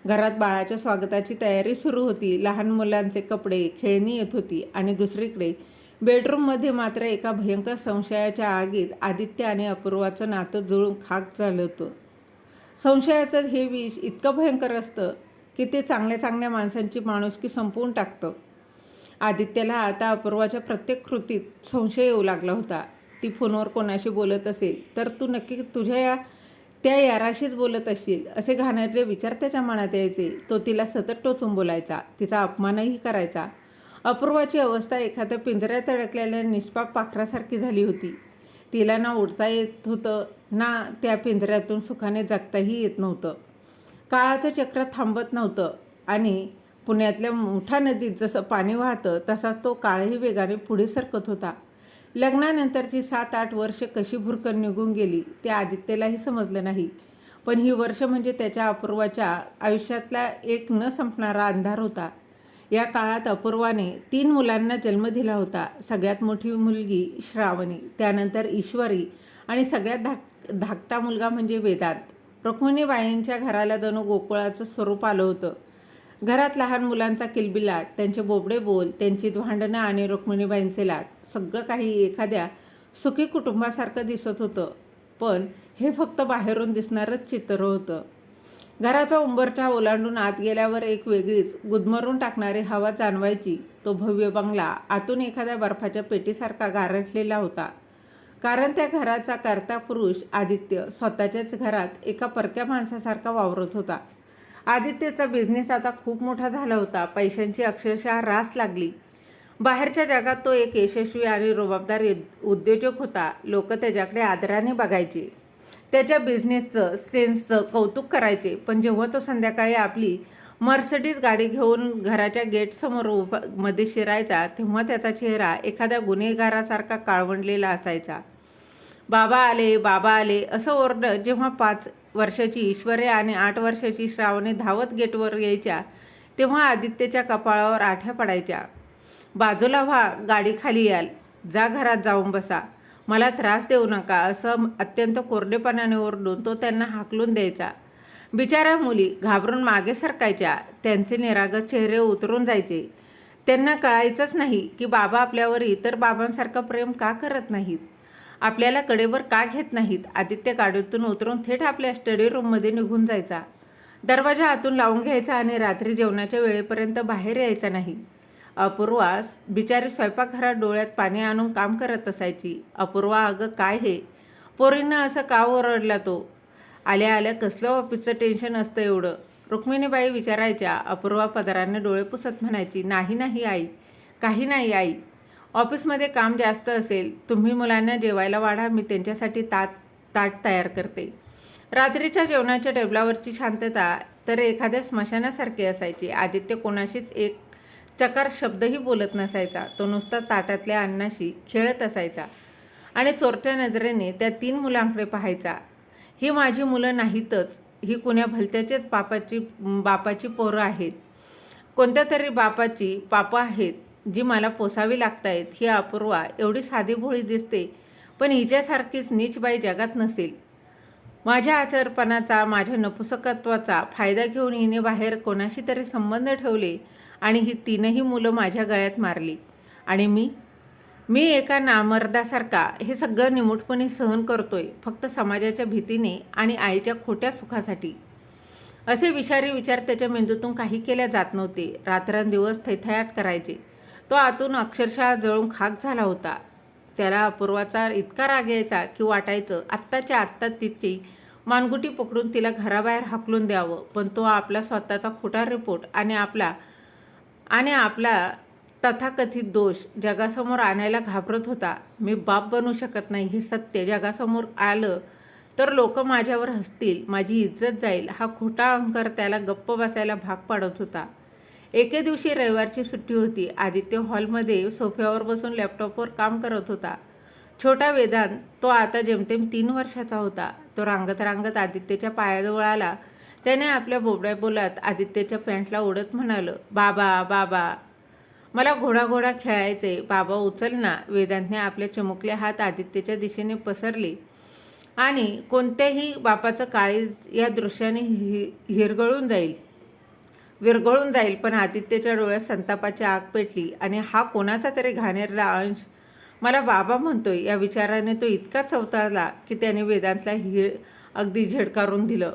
घरात बाळाच्या स्वागताची तयारी सुरू होती. लहान मुलांचे कपडे, खेळणी येत होती आणि दुसरीकडे बेडरूममध्ये मात्र एका भयंकर संशयाच्या आगीत आदित्य आणि अपूर्वाचं नातं जुळून खाक झालं होतं. संशयाचं हे विष इतकं भयंकर असतं की ते चांगल्या माणसांची माणुसकी संपवून टाकतं. आदित्यला आता अपूर्वाच्या प्रत्येक कृतीत संशय येऊ लागला होता. ती फोनवर कोणाशी बोलत असेल तर तू नक्की तुझ्या त्या याराशीच बोलत असशील असे घाणेरडे विचार त्याच्या मनात यायचे. तो तिला सतत टोचून बोलायचा, तिचा अपमानही करायचा. अपूर्वाची अवस्था एखाद्या पिंजऱ्यात अडकलेल्या निष्पाप पाखरासारखी झाली होती. तिला ना उडता येत होतं ना त्या पिंजऱ्यातून सुखाने जगताही येत नव्हतं. काळाचं चक्र थांबत नव्हतं आणि पुण्यातल्या मुठा नदीत जसं पाणी वाहतं तसाच तो काळही वेगाने पुढे सरकत होता. लग्नानंतरची 7-8 वर्ष कशी भुरकन निघून गेली ते आदित्यलाही समजलं नाही. पण ही वर्ष म्हणजे त्याच्या अपूर्वाच्या आयुष्यातला एक न संपणारा अंधार होता. या काळात अपूर्वाने 3 मुलांना जन्म दिला होता. सगळ्यात मोठी मुलगी श्रावणी, त्यानंतर ईश्वरी आणि सगळ्यात धाकटा मुलगा म्हणजे वेदांत. रुक्मिणीबाईंच्या घराला जणू गोकुळाचं स्वरूप आलं होतं. घरात लहान मुलांचा किलबिलाट, त्यांचे बोबडे बोल, त्यांची भांडणं आणि रुक्मिणीबाईंचे लाट, सगळं काही एखाद्या सुखी कुटुंबासारखं दिसत होतं. पण हे फक्त बाहेरून दिसणारच चित्र होतं. घराचा उंबरठा ओलांडून आत गेल्यावर एक वेगळीच गुदमरून टाकणारी हवा जाणवायची. तो भव्य बंगला आतून एखाद्या बर्फाच्या पेटीसारखा गारठलेला होता. कारण त्या घराचा कर्ता पुरुष आदित्य स्वतःच्याच घरात एका परक्या माणसासारखा वावरत होता. आदित्यचा बिझनेस आता खूप मोठा झाला होता. पैशांची अक्षरशः रास लागली. बाहेरच्या जगात तो एक यशस्वी आणि रुबाबदार उद्योजक होता. लोक त्याच्याकडे आदराने बघायचे, त्याच्या बिझनेसचं सेन्सचं कौतुक करायचे. पण जेव्हा तो संध्याकाळी आपली मर्सिडीज गाडी घेऊन घराच्या गेटसमोर मध्ये शिरायचा, तेव्हा त्याचा चेहरा एखाद्या गुन्हेगारासारखा काळवंडलेला असायचा. बाबा आले, बाबा आले असं ओरडत जेव्हा 5 वर्षाची ईश्वरी आणि 8 वर्षाची श्रावणी धावत गेटवर यायच्या, तेव्हा आदित्यच्या कपाळावर आठ्या पडायच्या. बाजूला व्हा, गाडी खाली याल, जा घरात जाऊन बसा, मला त्रास देऊ नका असं अत्यंत कोरडेपणाने ओरडून तो त्यांना हाकलून द्यायचा. बिचाऱ्या मुली घाबरून मागे सरकायच्या. त्यांचे निरागस चेहरे उतरून जायचे. त्यांना कळायचंच नाही की बाबा आपल्यावर इतर बाबांसारखं प्रेम का करत नाहीत, आपल्याला कडेवर का घेत नाहीत. आदित्य गाडीतून उतरून थेट आपल्या स्टडी रूममध्ये निघून जायचा. दरवाजा आतून लावून घ्यायचा आणि रात्री जेवणाच्या वेळेपर्यंत बाहेर यायचा नाही. अपूर्वा बिचारी स्वयंपाकघरात डोळ्यात पाणी आणून काम करत असायची. अपूर्वा, अगं काय हे, पोरींना असं का ओरडला तो, आल्या आल्या कसलं ऑफिसचं टेन्शन असतं एवढं, रुक्मिणीबाई विचारायच्या. अपूर्वा पदराने डोळे पुसत म्हणायची, नाही नाही आई, काही नाही आई, ऑफिसमध्ये काम जास्त असेल, तुम्ही मुलांना जेवायला वाढा, मी त्यांच्यासाठी ताट तयार करते. रात्रीच्या जेवणाच्या टेबलावरची शांतता तर एखाद्या स्मशानासारखी असायची. आदित्य कोणाशीच एक चकार शब्दही बोलत नसायचा. तो नुसता ताटातल्या अन्नाशी खेळत असायचा आणि चोरट्या नजरेने त्या 3 मुलांकडे पाहायचा. ही माझी मुलं नाहीतच, ही कुण्या भलत्याचेच बापाची पोरं आहेत, कोणत्या तरी बापाची पापं आहेत जी मला पोसावी लागतायत. ही अपूर्वा एवढी साधी भोळी दिसते, पण हिच्यासारखीच नीच बाई जगात नसेल. माझ्या आचारपणाचा, माझ्या नपुसकत्वाचा फायदा घेऊन हिने बाहेर कोणाशी तरी संबंध ठेवले आणि ही 3ही मुलं माझ्या गळ्यात मारली. आणि मी एका नामर्दासारखा हे सगळं निमूटपणे सहन करतोय, फक्त समाजाच्या भीतीने आणि आईच्या खोट्या सुखासाठी. असे विषारी विचार त्याच्या मेंदूतून काही केल्या जात नव्हते. रात्रंदिवस थैथयाट करायचे. तो आतून अक्षरशः जळून खाक झाला होता. त्याला अपूर्वाचा इतका राग यायचा की वाटायचं आत्ताच्या आत्ता तिची मानगुटी पकडून तिला घराबाहेर हाकलून द्यावं. पण तो आपला स्वतःचा खोटा रिपोर्ट आणि आपला तथाकथित दोष जगासमोर आणायला घाबरत होता. मी बाप बनू शकत नाही हे सत्य जगासमोर आलं तर लोक माझ्यावर हसतील, माझी इज्जत जाईल, हा खोटा अहंकार त्याला गप्प बसायला भाग पाडत होता. एके दिवशी रविवारची सुट्टी होती. आदित्य हॉलमध्ये सोफ्यावर बसून लॅपटॉपवर काम करत होता. छोटा वेदांत, तो आता जेमतेम 3 वर्षाचा होता. तो रांगत रांगत आदित्यच्या पायाजवळ आला. त्याने आपल्या बोबड्या बोलात आदित्यच्या पॅन्टला ओढत म्हणालं, बाबा बाबा, मला घोडा खेळायचे, बाबा उचल ना. वेदांतने आपले चिमुकले हात आदित्यच्या दिशेने पसरले आणि कोणत्याही बापाचं काळीज या दृश्याने विरघळून जाईल. पण आदित्यच्या डोळ्यात संतापाची आग पेटली आणि हा कोणाचा तरी घाणेरडा अंश मला बाबा म्हणतोय या विचाराने तो इतका चवताळला की त्याने वेदांतला अगदी झेडकारून दिलं.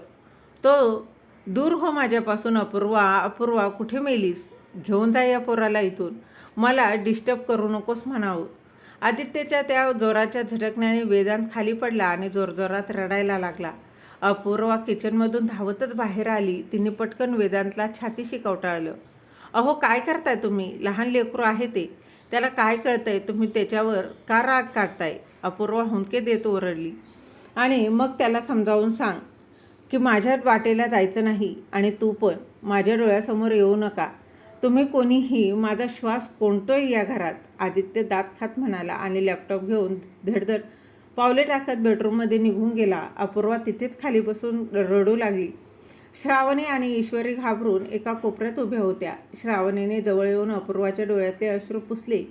तो, दूर हो माझ्यापासून अपूर्वा, कुठे मेलीस, घेऊन जा या पोराला इथून, मला डिस्टर्ब करू नकोस म्हणावं. आदित्यच्या त्या जोराच्या झटकण्याने वेदांत खाली पडला आणि जोरजोरात रडायला लागला. अपूर्वा किचनमधून धावतच बाहेर आली. तिने पटकन वेदांतला छातीशी कवटाळलं. अहो काय करताय तुम्ही, लहान लेकरू आहे ते, त्याला काय कळतंय, तुम्ही त्याच्यावर का राग काढताय. अपूर्वा हुंदके देत ओरडली. आणि मग त्याला समजावून सांग की माझ्या वाटेला जायचं नाही आणि तू पण माझ्या डोळ्यासमोर येऊ नका. तुम्ही कोणीही, माझा श्वास कोंडतोय या घरात. आदित्य दात खात म्हणाला आणि लॅपटॉप घेऊन धडधड पावले टाकत बेडरूममध्ये निघून गेला. अपूर्वा तिथेच खाली बसून रडू लागली. श्रावणी आणि ईश्वरी घाबरून एका कोपऱ्यात उभ्या होत्या. श्रावणीने जवळ येऊन अपूर्वाच्या डोळ्यातले अश्रू पुसले.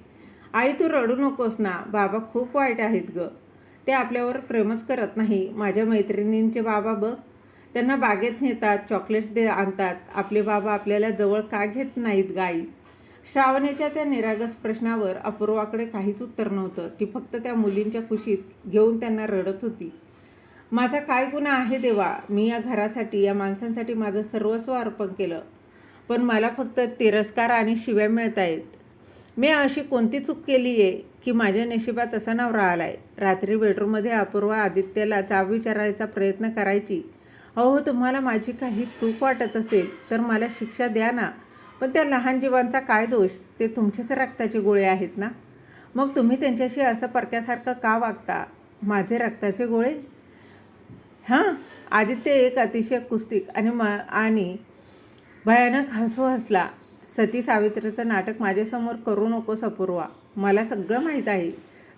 आई तू रडू नकोस ना, बाबा खूप वाईट आहेत ग, ते आपल्यावर प्रेमच करत नाही. माझ्या मैत्रिणींचे बाबा बघ, त्यांना बागेत नेतात, चॉकलेट्स आणतात, आपले बाबा आपल्याला जवळ का घेत नाहीत ग आई. श्रावणीच्या त्या निरागस प्रश्नावर अपूर्वाकडे काहीच उत्तर नव्हतं. ती फक्त त्या मुलींच्या कुशीत घेऊन त्यांना रडत होती. माझा काय गुन्हा आहे देवा? मी या घरासाठी, या माणसांसाठी माझं सर्वस्व अर्पण केलं, पण मला फक्त तिरस्कार आणि शिव्या मिळत आहेत. मी अशी कोणती चूक केली आहे की माझ्या नशिबात असा नवरा आला आहे? रात्री बेडरूममध्ये अपूर्वा आदित्यला जाब विचारायचा प्रयत्न करायची. अहो, तुम्हाला माझी काही चूक वाटत असेल तर मला शिक्षा द्या ना, पण त्या लहान जीवांचा काय दोष? ते तुमच्याच रक्ताचे गोळे आहेत ना. मग तुम्ही त्यांच्याशी असं परक्यासारखं का वागता? माझे रक्ताचे गोळे? हां. आदित्य एक अतिशय कुस्तिक आणि भयानक हसू हसला. सती सावित्रीचं नाटक माझ्यासमोर करू नकोस अपूर्वा. मला सगळं माहीत आहे.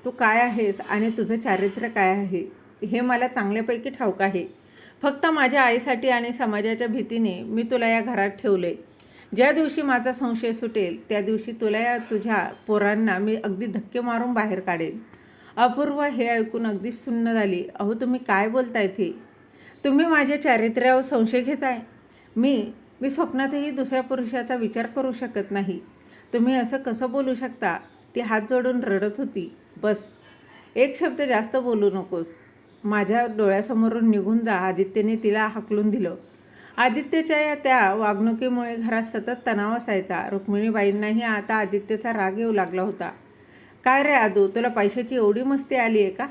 तू काय आहेस आणि तुझं चारित्र्य काय आहे हे मला चांगल्यापैकी ठाऊक आहे. फक्त माझ्या आईसाठी आणि समाजाच्या भीतीने मी तुला या घरात ठेवले. ज्या दिवशी माझा संशय सुटेल त्या दिवशी तुला या तुझ्या पोरांना मी अगदी धक्के मारून बाहेर काढेन. अपूर्वा हे ऐकून अगदी सुन्न झाली. अहो, तुम्ही काय बोलताय ते? तुम्ही माझ्या चारित्र्यावर संशय घेताय? मी स्वप्नातही दुसऱ्या पुरुषाचा विचार करू शकत नाही. तुम्ही असं कसं बोलू शकता? ती हात जोडून रडत होती. बस, एक शब्द जास्त बोलू नकोस. माझ्या डोळ्यासमोरून निघून जा, आदित्यने तिला हाकलून दिलं. आदित्यच्या त्या वागणुकीमुळे घरात सतत तणाव असायचा. रुक्मिणीबाईंनाही आता आदित्यचा राग येऊ लागला होता. काय रे आदू, तुला पैशाची एवढी मस्ती आली आहे का?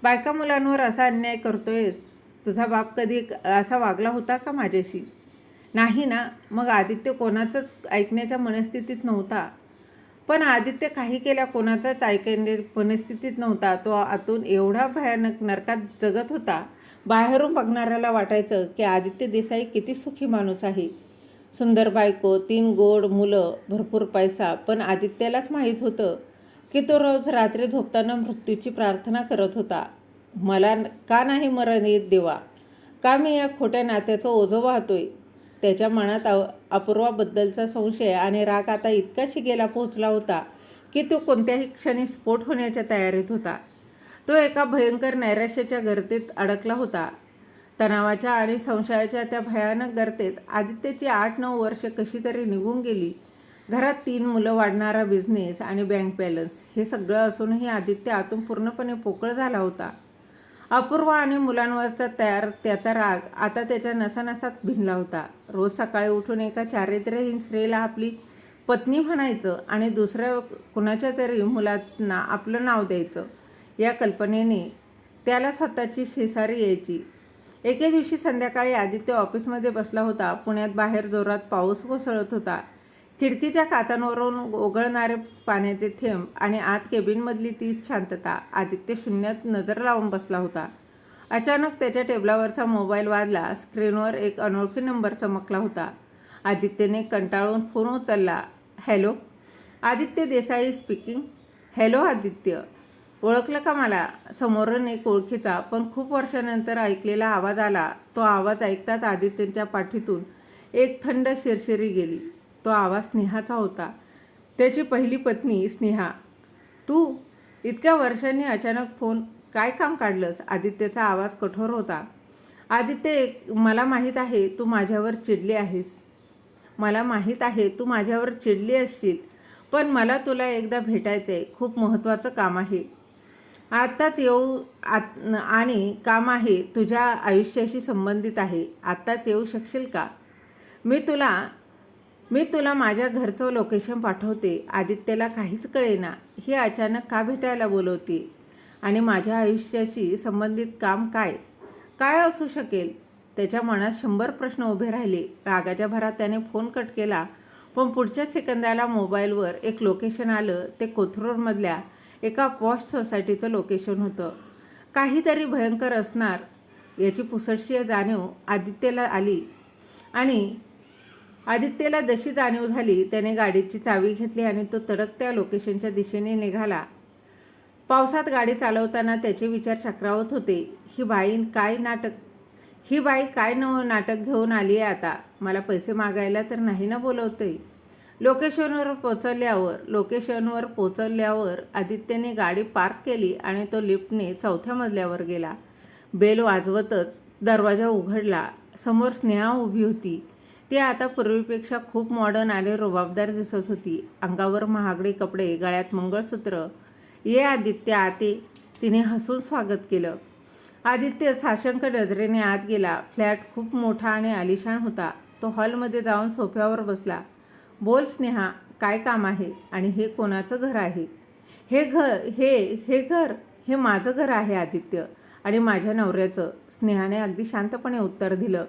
बायका मुलांवर असा अन्याय करतोयस? तुझा बाप कधी असा वागला होता का माझ्याशी? नाही ना. मग आदित्य कोणाचंच ऐकण्याच्या मनस्थितीत नव्हता. पण आदित्य काही केल्या कोणाचाच ऐकण्या मनस्थितीत नव्हता. तो आतून एवढा भयानक नरकात जगत होता. बाहेरून बघणाऱ्याला वाटायचं की आदित्य देसाई किती सुखी माणूस आहे. सुंदर बायको, 3 गोड मुलं, भरपूर पैसा. पण आदित्यालाच माहीत होतं की तो रोज रात्री झोपताना मृत्यूची प्रार्थना करत होता. मला का नाही मरण येत देवा? का मी या खोट्या नात्याचं ओझं वाहतोय? त्याच्या मनात अपूर्वाबद्दलचा संशय आणि राग आता इतका शिगेला पोहोचला होता की तो कोणत्याही क्षणी स्फोट होण्याच्या तयारीत होता. तो एका भयंकर नैराश्याच्या गर्तेत अडकला होता. तणावाच्या आणि संशयाच्या त्या भयानक गर्तेत आदित्यची 8-9 वर्ष कशी तरी निघून गेली. घरात 3 मुलं, वाढणारा बिझनेस आणि बँक बॅलन्स, हे सगळं असूनही आदित्य आतून पूर्णपणे पोकळ झाला होता. अपूर्वा आणि मुलांवरचा त्याचा राग आता त्याच्या नसानसात भिनला होता. रोज सकाळी उठून एका चारित्र्यहीन स्त्रीला आपली पत्नी म्हणायचं आणि दुसऱ्या कुणाच्या तरी मुलांना आपलं नाव द्यायचं, या कल्पनेने त्याला स्वतःची शेजारी यायची. एके दिवशी संध्याकाळी आदित्य ऑफिसमध्ये बसला होता. पुण्यात बाहेर जोरात पाऊस कोसळत होता. खिडकीच्या काचांवरून ओघळणारे पाण्याचे थेंब आणि आत केबिनमधली तीच शांतता. आदित्य शून्यात नजर लावून बसला होता. अचानक त्याच्या टेबलावरचा मोबाईल वाजला. स्क्रीनवर एक अनोळखी नंबर चमकला होता. आदित्यने कंटाळून फोन उचलला. Hello, Aditya Desai speaking. Hello Aditya, ओळखलं का मला? समोरून एक ओळखीचा पण खूप वर्षानंतर ऐकलेला आवाज आला. तो आवाज ऐकताच आदित्यच्या पाठीतून एक थंड शिरशिरी गेली. तो आवाज स्नेहाचा होता. त्याची पहिली पत्नी स्नेहा. तू? इतक्या वर्षांनी अचानक फोन? काय काम काढलंस? आदित्यचा आवाज कठोर होता. आदित्य, मला माहीत आहे तू माझ्यावर चिडली आहेस. मला माहीत आहे तू माझ्यावर चिडली असशील, पण मला तुला एकदा भेटायचं आहे. खूप महत्त्वाचं काम आहे. आत्ताच येऊ आणि काम आहे, तुझ्या आयुष्याशी संबंधित आहे. आत्ताच येऊ शकशील का? मी तुला माझ्या घरचं लोकेशन पाठवते. आदित्यला काहीच कळेना. ही अचानक का भेटायला बोलवते आणि माझ्या आयुष्याशी संबंधित काम काय असू शकेल? त्याच्या मनात 100 प्रश्न उभे राहिले. रागाच्या भरात त्याने फोन कट केला. पण पुढच्या सेकंदाला मोबाईलवर एक लोकेशन आलं. ते कोथरूडमधल्या एका पॉश सोसायटीचं लोकेशन होतं. काहीतरी भयंकर असणार याची पुसटशी जाणीव आदित्यला आली आणि आदित्यला जशी जाणीव झाली त्याने गाडीची चावी घेतली आणि तो तडक त्या लोकेशनच्या दिशेने निघाला. पावसात गाडी चालवताना त्याचे विचार चक्रावत होते. ही बाई काय नवं नाटक घेऊन आली आहे आता? मला पैसे मागायला तर नाही ना बोलवते? लोकेशनवर पोचवल्यावर आदित्यने गाडी पार्क केली आणि तो लिफ्टने 4थ्या मजल्यावर गेला. बेल वाजवतच दरवाजा उघडला. समोर स्नेहा उभी होती. ती आता पूर्वीपेक्षा खूप मॉडर्न आणि रुबाबदार दिसत होती. अंगावर महागडे कपडे, गळ्यात मंगळसूत्र. ये आदित्य आते, तिने हसून स्वागत केलं. आदित्य साशंक नजरेने आत गेला. फ्लॅट खूप मोठा आणि आलिशान होता. तो हॉलमध्ये जाऊन सोफ्यावर बसला. बोल स्नेहा, काय काम आहे आणि हे कोणाचं घर आहे? हे घर हे माझं घर आहे आदित्य, आणि माझ्या नवऱ्याचं. स्नेहाने अगदी शांतपणे उत्तर दिलं.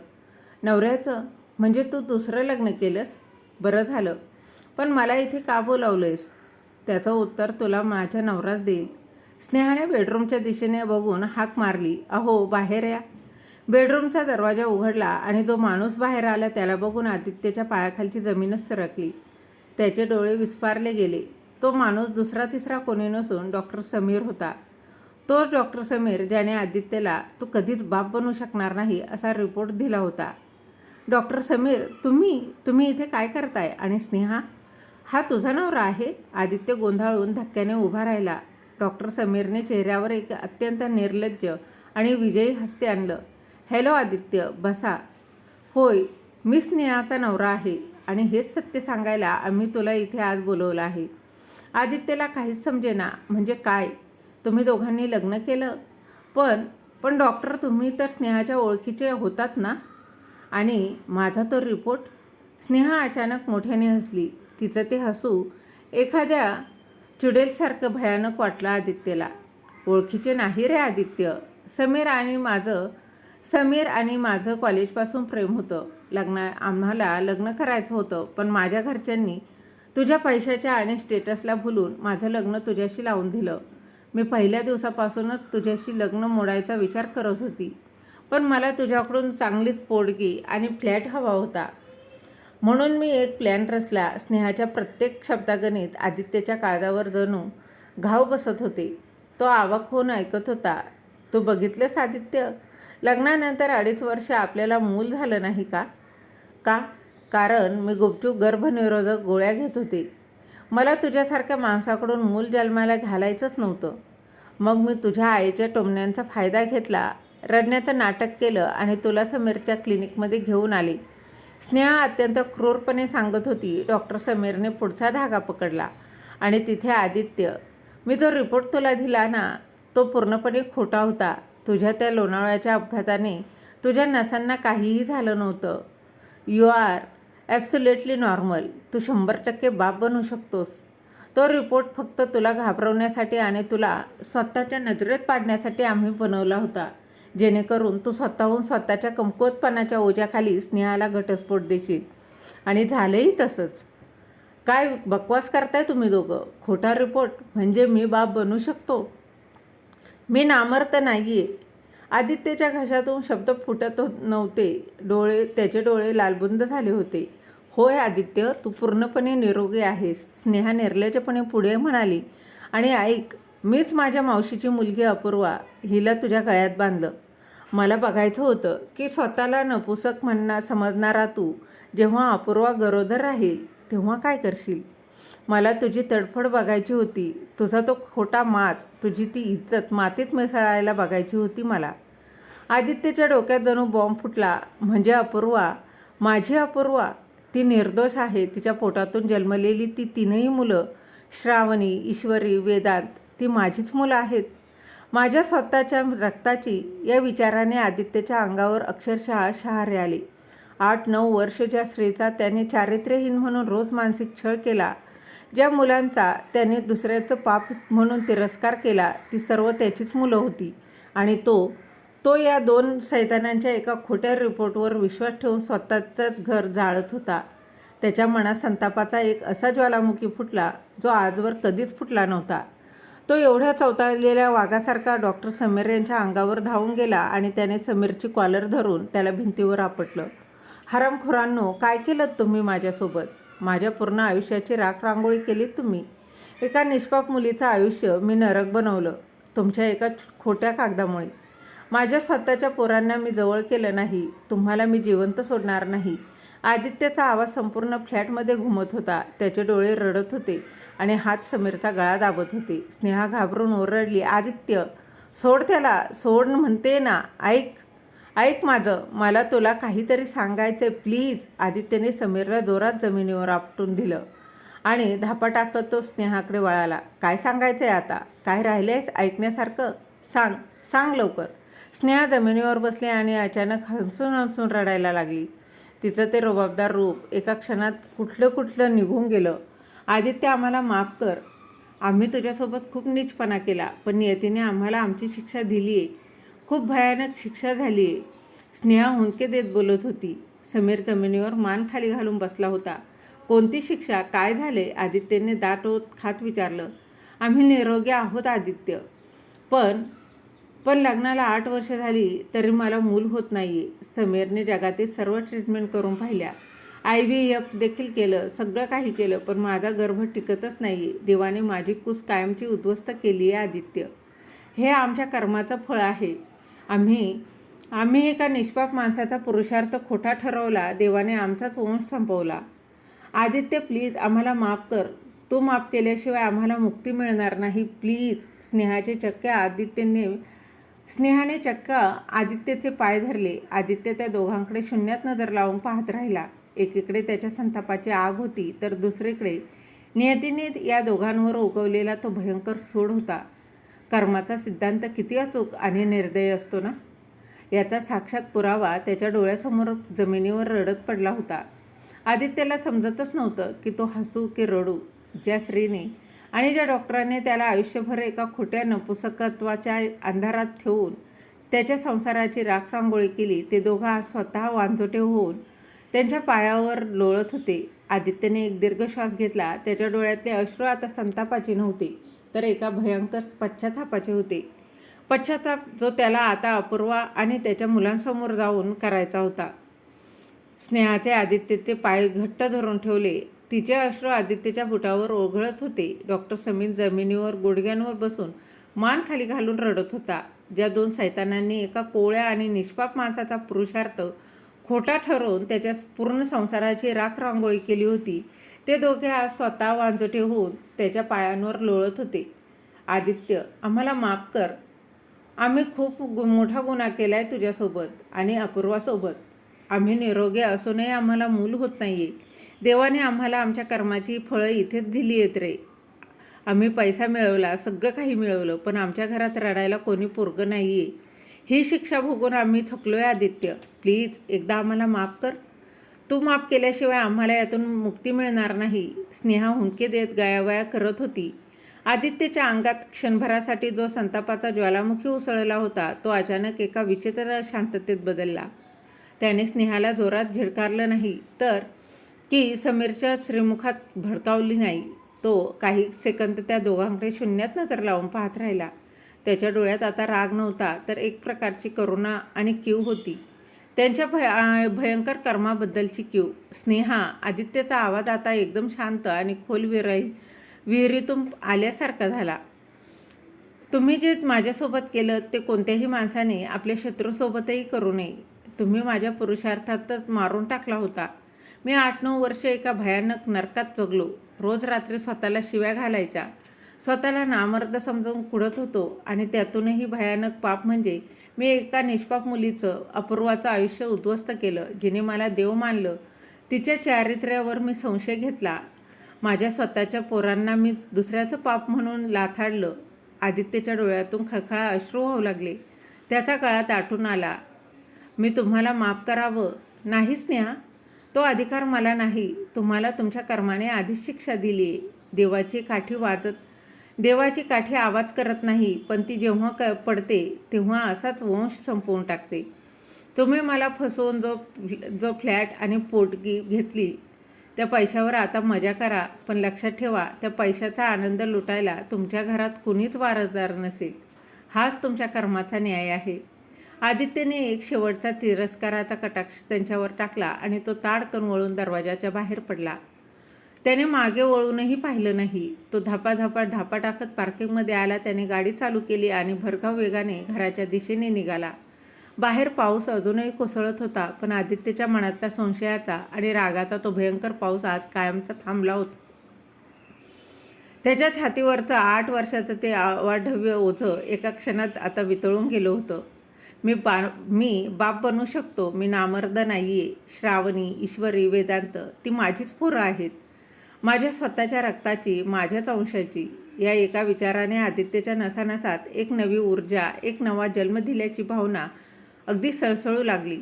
नवऱ्याचं? म्हणजे तू दुसरं लग्न केलंस? बरं झालं. पण मला इथे का बोलावलंयस? त्याचं उत्तर तुला माझा नवराच देईल. स्नेहाने बेडरूमच्या दिशेने बघून हाक मारली. अहो, बाहेर या. बेडरूमचा दरवाजा उघडला आणि जो माणूस बाहेर आला त्याला बघून आदित्यच्या पायाखालची जमीनच सरकली. त्याचे डोळे विस्फारले गेले. तो माणूस दुसरा तिसरा कोणी नसून डॉक्टर समीर होता. तोच डॉक्टर समीर ज्याने आदित्यला तू कधीच बाप बनू शकणार नाही असा रिपोर्ट दिला होता. डॉक्टर समीर, तुम्ही इथे काय करताय? आणि स्नेहा, हा तुझा नवरा आहे? आदित्य गोंधळून धक्क्याने उभा राहिला. डॉक्टर समीरने चेहऱ्यावर एक अत्यंत निर्लज्ज आणि विजयी हास्य आणलं. हॅलो आदित्य, बसा. होय, मी स्नेहाचा नवरा आहे आणि हेच सत्य सांगायला आम्ही तुला इथे आज बोलवलं आहे. आदित्यला काहीच समजेना. म्हणजे काय? तुम्ही दोघांनी लग्न केलं? पण डॉक्टर, तुम्ही तर स्नेहाच्या ओळखीचे होतात ना? आणि माझा तो रिपोर्ट? स्नेहा अचानक मोठ्याने हसली. तिचं ते हसू एखाद्या चुडेलसारखं भयानक वाटलं आदित्यला. ओळखीचे नाही रे आदित्य. समीर आणि माझं कॉलेजपासून प्रेम होतं. आम्हाला लग्न करायचं होतं, पण माझ्या घरच्यांनी तुझ्या पैशाच्या आणि स्टेटसला भुलून माझं लग्न तुझ्याशी लावून दिलं. मी पहिल्या दिवसापासूनच तुझ्याशी लग्न मोडायचा विचार करत होती, पण मला तुझ्याकडून चांगलीच पोटगी आणि फ्लॅट हवा होता. म्हणून मी एक प्लॅन रचला. स्नेहाच्या प्रत्येक शब्दागणित आदित्यच्या काळजावर जणू घाव बसत होते. तो अवाक होऊन ऐकत होता. तू बघितलंस आदित्य, लग्नानंतर 2.5 वर्ष आपल्याला मूल झालं नाही का? कारण मी गुपचूप गर्भनिरोधक गोळ्या घेत होते. मला तुझ्यासारख्या माणसाकडून मूल जन्माला घालायचंच नव्हतं. मग मी तुझ्या आईच्या टोमण्यांचा फायदा घेतला, रडण्याचं नाटक केलं आणि तुला समीरच्या क्लिनिकमध्ये घेऊन आले. स्नेहा अत्यंत क्रूरपणे सांगत होती. डॉक्टर समीरने पुढचा धागा पकडला आणि तिथे आदित्य, मी जो रिपोर्ट तुला दिला ना, तो पूर्णपणे खोटा होता. तुझ्या त्या लोणावळ्याच्या अपघाताने तुझ्या नसांना काहीही झालं नव्हतं. You are absolutely normal. तू 100% बाप बनू शकतोस. तो रिपोर्ट फक्त तुला घाबरवण्यासाठी आणि तुला स्वतःच्या नजरेत पाडण्यासाठी आम्ही बनवला होता, जेणेकरून तू स्वतःहून स्वतःच्या कमकुवतपणाच्या ओझ्याखाली स्नेहाला घटस्फोट देशील. आणि झालंही तसंच. काय बकवास करताय तुम्ही दोघं? खोटा रिपोर्ट म्हणजे मी बाप बनू शकतो? मी नामर्थ नाही आहे. आदित्यच्या घशातून शब्द फुटत नव्हते. त्याचे डोळे लालबुंद झाले होते. होय आदित्य, तू पूर्णपणे निरोगी आहेस, स्नेहा निर्लज्जपणे पुढे म्हणाली. आणि ऐक, मीच माझ्या मावशीची मुलगी अपूर्वा हिला तुझ्या गळ्यात बांधलं. मला बघायचं होतं की स्वतःला नपुसक समजणारा तू जेव्हा अपूर्वा गरोदर राहील तेव्हा काय करशील. मला तुझी तडफड बघायची होती. तुझा तो खोटा माज, तुझी ती इज्जत मातीत मिसळायला बघायची होती मला. आदित्यच्या डोक्यात जणू बॉम्ब फुटला. म्हणजे अपूर्वा, माझी अपूर्वा, ती निर्दोष आहे. तिच्या पोटातून जन्मलेली ती 3ही मुलं, श्रावणी, ईश्वरी, वेदांत, ती माझीच मुलं आहेत, माझ्या स्वतःच्या रक्ताची. या विचाराने आदित्यच्या अंगावर अक्षरशः शहारे आले. 8-9 वर्ष ज्या स्त्रीचा त्याने चारित्र्यहीन म्हणून रोज मानसिक छळ केला, ज्या मुलांचा त्याने दुसऱ्याचं पाप म्हणून तिरस्कार केला, ती सर्व त्याचीच मुलं होती. आणि तो या 2 सैतानांच्या एका खोट्या रिपोर्टवर विश्वास ठेवून स्वतःचंच घर जाळत होता. त्याच्या मनात संतापाचा एक असा ज्वालामुखी फुटला जो आजवर कधीच फुटला नव्हता. तो एवढ्या चवताळलेल्या वाघासारखा डॉक्टर समीर यांच्या अंगावर धावून गेला आणि त्याने समीरची कॉलर धरून त्याला भिंतीवर आपटलं. हरामखोरांनो, काय केलं तुम्ही माझ्यासोबत? माझ्या पूर्ण आयुष्याची राखरांगोळी केली तुम्ही. एका निष्पाप मुलीचं आयुष्य मी नरक बनवलं तुमच्या एका खोट्या कागदामुळे. माझ्या स्वतःच्या पोरांना मी जवळ केलं नाही. तुम्हाला मी जिवंत सोडणार नाही. आदित्यचा आवाज संपूर्ण फ्लॅटमध्ये घुमत होता. त्याचे डोळे रडत होते आणि हात समीरचा गळा दाबत होते. स्नेहा घाबरून ओरडली, आदित्य, सोड त्याला, सोड म्हणते ना. ऐक माझं, मला तुला काहीतरी सांगायचं प्लीज. आदित्यने समीरला जोरात जमिनीवर आपटून दिलं आणि धापा टाकत तो स्नेहाकडे वळाला. काय सांगायचं आहे आता? काय राहिलं आहेस ऐकण्यासारखं? सांग लवकर. स्नेहा जमिनीवर बसली आणि अचानक हसून हसून रडायला लागली. तिचं ते रुबाबदार रूप एका क्षणात कुठलं कुठलं निघून गेलं. आदित्य, आम्हाला माफ कर. आम्ही तुझ्यासोबत खूप नीचपणा केला, पण नियतीने आम्हाला आमची शिक्षा दिली आहे. खूप भयानक शिक्षा झाली आहे. स्नेहा हुंदके देत बोलत होती. समीर जमिनीवर मान खाली घालून बसला होता. कोणती शिक्षा? काय झाले? आदित्यने दात ओठ खात विचारलं. आम्ही निरोगी आहोत आदित्य, पण पण लग्नाला 8 वर्ष झाली तरी मला मूल होत नाहीये. समीरने जगातील सर्व ट्रीटमेंट करून पाहिल्या. IVF देखील केलं, सगळं काही केलं, पण माझा गर्भ टिकतच नाहीये. देवाने माझी कुस कायमची उद्ध्वस्त केली आहे आदित्य. हे आमच्या कर्माचं फळ आहे. आम्ही एका निष्पाप माणसाचा पुरुषार्थ खोटा ठरवला. देवाने आमचाच वंश संपवला. आदित्य, प्लीज आम्हाला माफ कर. तू माफ केल्याशिवाय आम्हाला मुक्ती मिळणार नाही. प्लीज. स्नेहाने चक्क आदित्यचे पाय धरले. आदित्य त्या दोघांकडे शून्यात नजर लावून पाहत राहिला. एकीकडे त्याच्या संतापाची आग होती, तर दुसरीकडे नियतीने या दोघांवर उगवलेला तो भयंकर सूड होता. कर्माचा सिद्धांत किती अचूक आणि निर्दयी असतो ना, याचा साक्षात पुरावा त्याच्या डोळ्यासमोर जमिनीवर रडत पडला होता. आदित्यला समजतच नव्हतं की तो हसू की रडू. ज्या स्त्रीने आणि ज्या डॉक्टरांनी त्याला आयुष्यभर एका खोट्या नपुसकत्वाच्या अंधारात ठेवून त्याच्या संसाराची राखरांगोळी केली, ते दोघं आज स्वतः वांझोटे होऊन त्यांच्या पायावर लोळत होते. आदित्यने एक दीर्घ श्वास घेतला. त्याच्या डोळ्यातले अश्रू आता संतापाचे नव्हते, तर एका भयंकर पश्चातापाचे होते. पश्चाताप जो त्याला आता अपूर्वा आणि त्याच्या मुलांसमोर जाऊन करायचा होता. स्नेहाचे आदित्यचे पाय घट्ट धरून ठेवले. तिचे अश्रू आदित्यच्या बुटावर ओघळत होते. डॉक्टर समीर जमिनीवर गुडघ्यांवर बसून मान खाली घालून रडत होता. ज्या दोन सैतानांनी एका कोवळ्या आणि निष्पाप माणसाचा पुरुषार्थ खोटा ठरवून त्याच्या पूर्ण संसाराची राखरांगोळी केली होती, ते दोघे आज स्वतः वांझोटे होऊन त्याच्या पायांवर लोळत होते. आदित्य, आम्हाला माफ कर. आम्ही खूप मोठा गुन्हा केला आहे तुझ्यासोबत आणि अपूर्वासोबत. आम्ही निरोगी असूनही आम्हाला मूल होत नाहीये. देवाने आम्हाला आमच्या कर्माची फळं इथेच दिली आहेत रे. आम्ही पैसा मिळवला, सगळं काही मिळवलं, पण आमच्या घरात रडायला कोणी पोरगं नाही आहे. ही शिक्षा भोगून आम्ही थकलो आहे आदित्य. प्लीज एकदा आम्हाला माफ कर. तू माफ केल्याशिवाय आम्हाला यातून मुक्ती मिळणार नाही. स्नेहा हुंदके देत गायावाया करत होती. आदित्यच्या अंगात क्षणभरासाठी जो संतापाचा ज्वालामुखी उसळला होता, तो अचानक एका विचित्र शांततेत बदलला. त्याने स्नेहाला जोरात झिडकारलं नाही, तर की समीरच्या श्रीमुखात भडकावली नाही. तो काही सेकंद त्या दोघांकडे शून्यात नजर लावून पाहत राहिला. त्याच्या डोळ्यात आता राग नव्हता, तर एक प्रकारची करुणा आणि कीव होती. त्यांच्या भयंकर कर्माबद्दलची कीव. स्नेहा, आदित्यचा आवाज आता एकदम शांत आणि खोल विहिरीतून आल्यासारखा झाला. तुम्ही जे माझ्यासोबत केलं ते कोणत्याही माणसाने आपल्या शत्रूसोबतही करू नये. तुम्ही माझ्या पुरुषार्थातच मारून टाकला होता. मी 8-9 वर्ष एका भयानक नरकात जगलो. रोज रात्री स्वतःला शिव्या घालायच्या, स्वतःला नामर्द समजून कुढत होतो, आणि त्यातूनही भयानक पाप म्हणजे मी एका निष्पाप मुलीचं, अपूर्वाचं आयुष्य उद्ध्वस्त केलं. जिने मला देव मानलं, तिच्या चारित्र्यावर मी संशय घेतला. माझ्या स्वतःच्या पोरांना मी दुसऱ्याचं पाप म्हणून लाथाडलं. आदित्यच्या डोळ्यातून खळखळा अश्रू वाहू लागले. त्याचा गळा दाटून आला. मी तुम्हाला माफ करावं? नाही स्नेहा, तो अधिकार मला नाही. तुम्हाला तुमच्या कर्माने आधीच शिक्षा दिली आहे. देवाची काठी आवाज करत नाही, पण ती जेव्हा पडते तेव्हा असाच वंश संपवून टाकते. तुम्ही मला फसवून जो फ्लॅट आणि पोटगी घेतली, त्या पैशावर आता मजा करा, पण लक्षात ठेवा, त्या पैशाचा आनंद लुटायला तुमच्या घरात कुणीच वारसदार नसेल. हाच तुमच्या कर्माचा न्याय आहे. आदित्यने एक शेवटचा तिरस्काराचा कटाक्ष त्यांच्यावर टाकला आणि तो ताडकन वळून दरवाजाच्या बाहेर पडला. त्याने मागे वळूनही पाहिलं नाही. तो धापा टाकत पार्किंगमध्ये आला. त्याने गाडी चालू केली आणि भरधाव वेगाने घराच्या दिशेने निघाला. बाहेर पाऊस अजूनही कोसळत होता, पण आदित्यच्या मनातला संशयाचा आणि रागाचा तो भयंकर पाऊस आज कायमचा थांबला होता. त्याच्या छातीवरचं 8 वर्षाचं ते अवाढव्य ओझं एका क्षणात आता वितळून गेलं होतं. मी बाप बनू शकतो. मी नामर्द नाहीये. श्रावणी, ईश्वरी, वेदांत, ती माझीच पोरं आहेत. माझ्या स्वतःच्या रक्ताची, माझ्याच अंशाची. या एका विचाराने आदित्यच्या नसानसात एक नवी ऊर्जा, एक नवा जन्म दिल्याची भावना अगदी सळसळू लागली.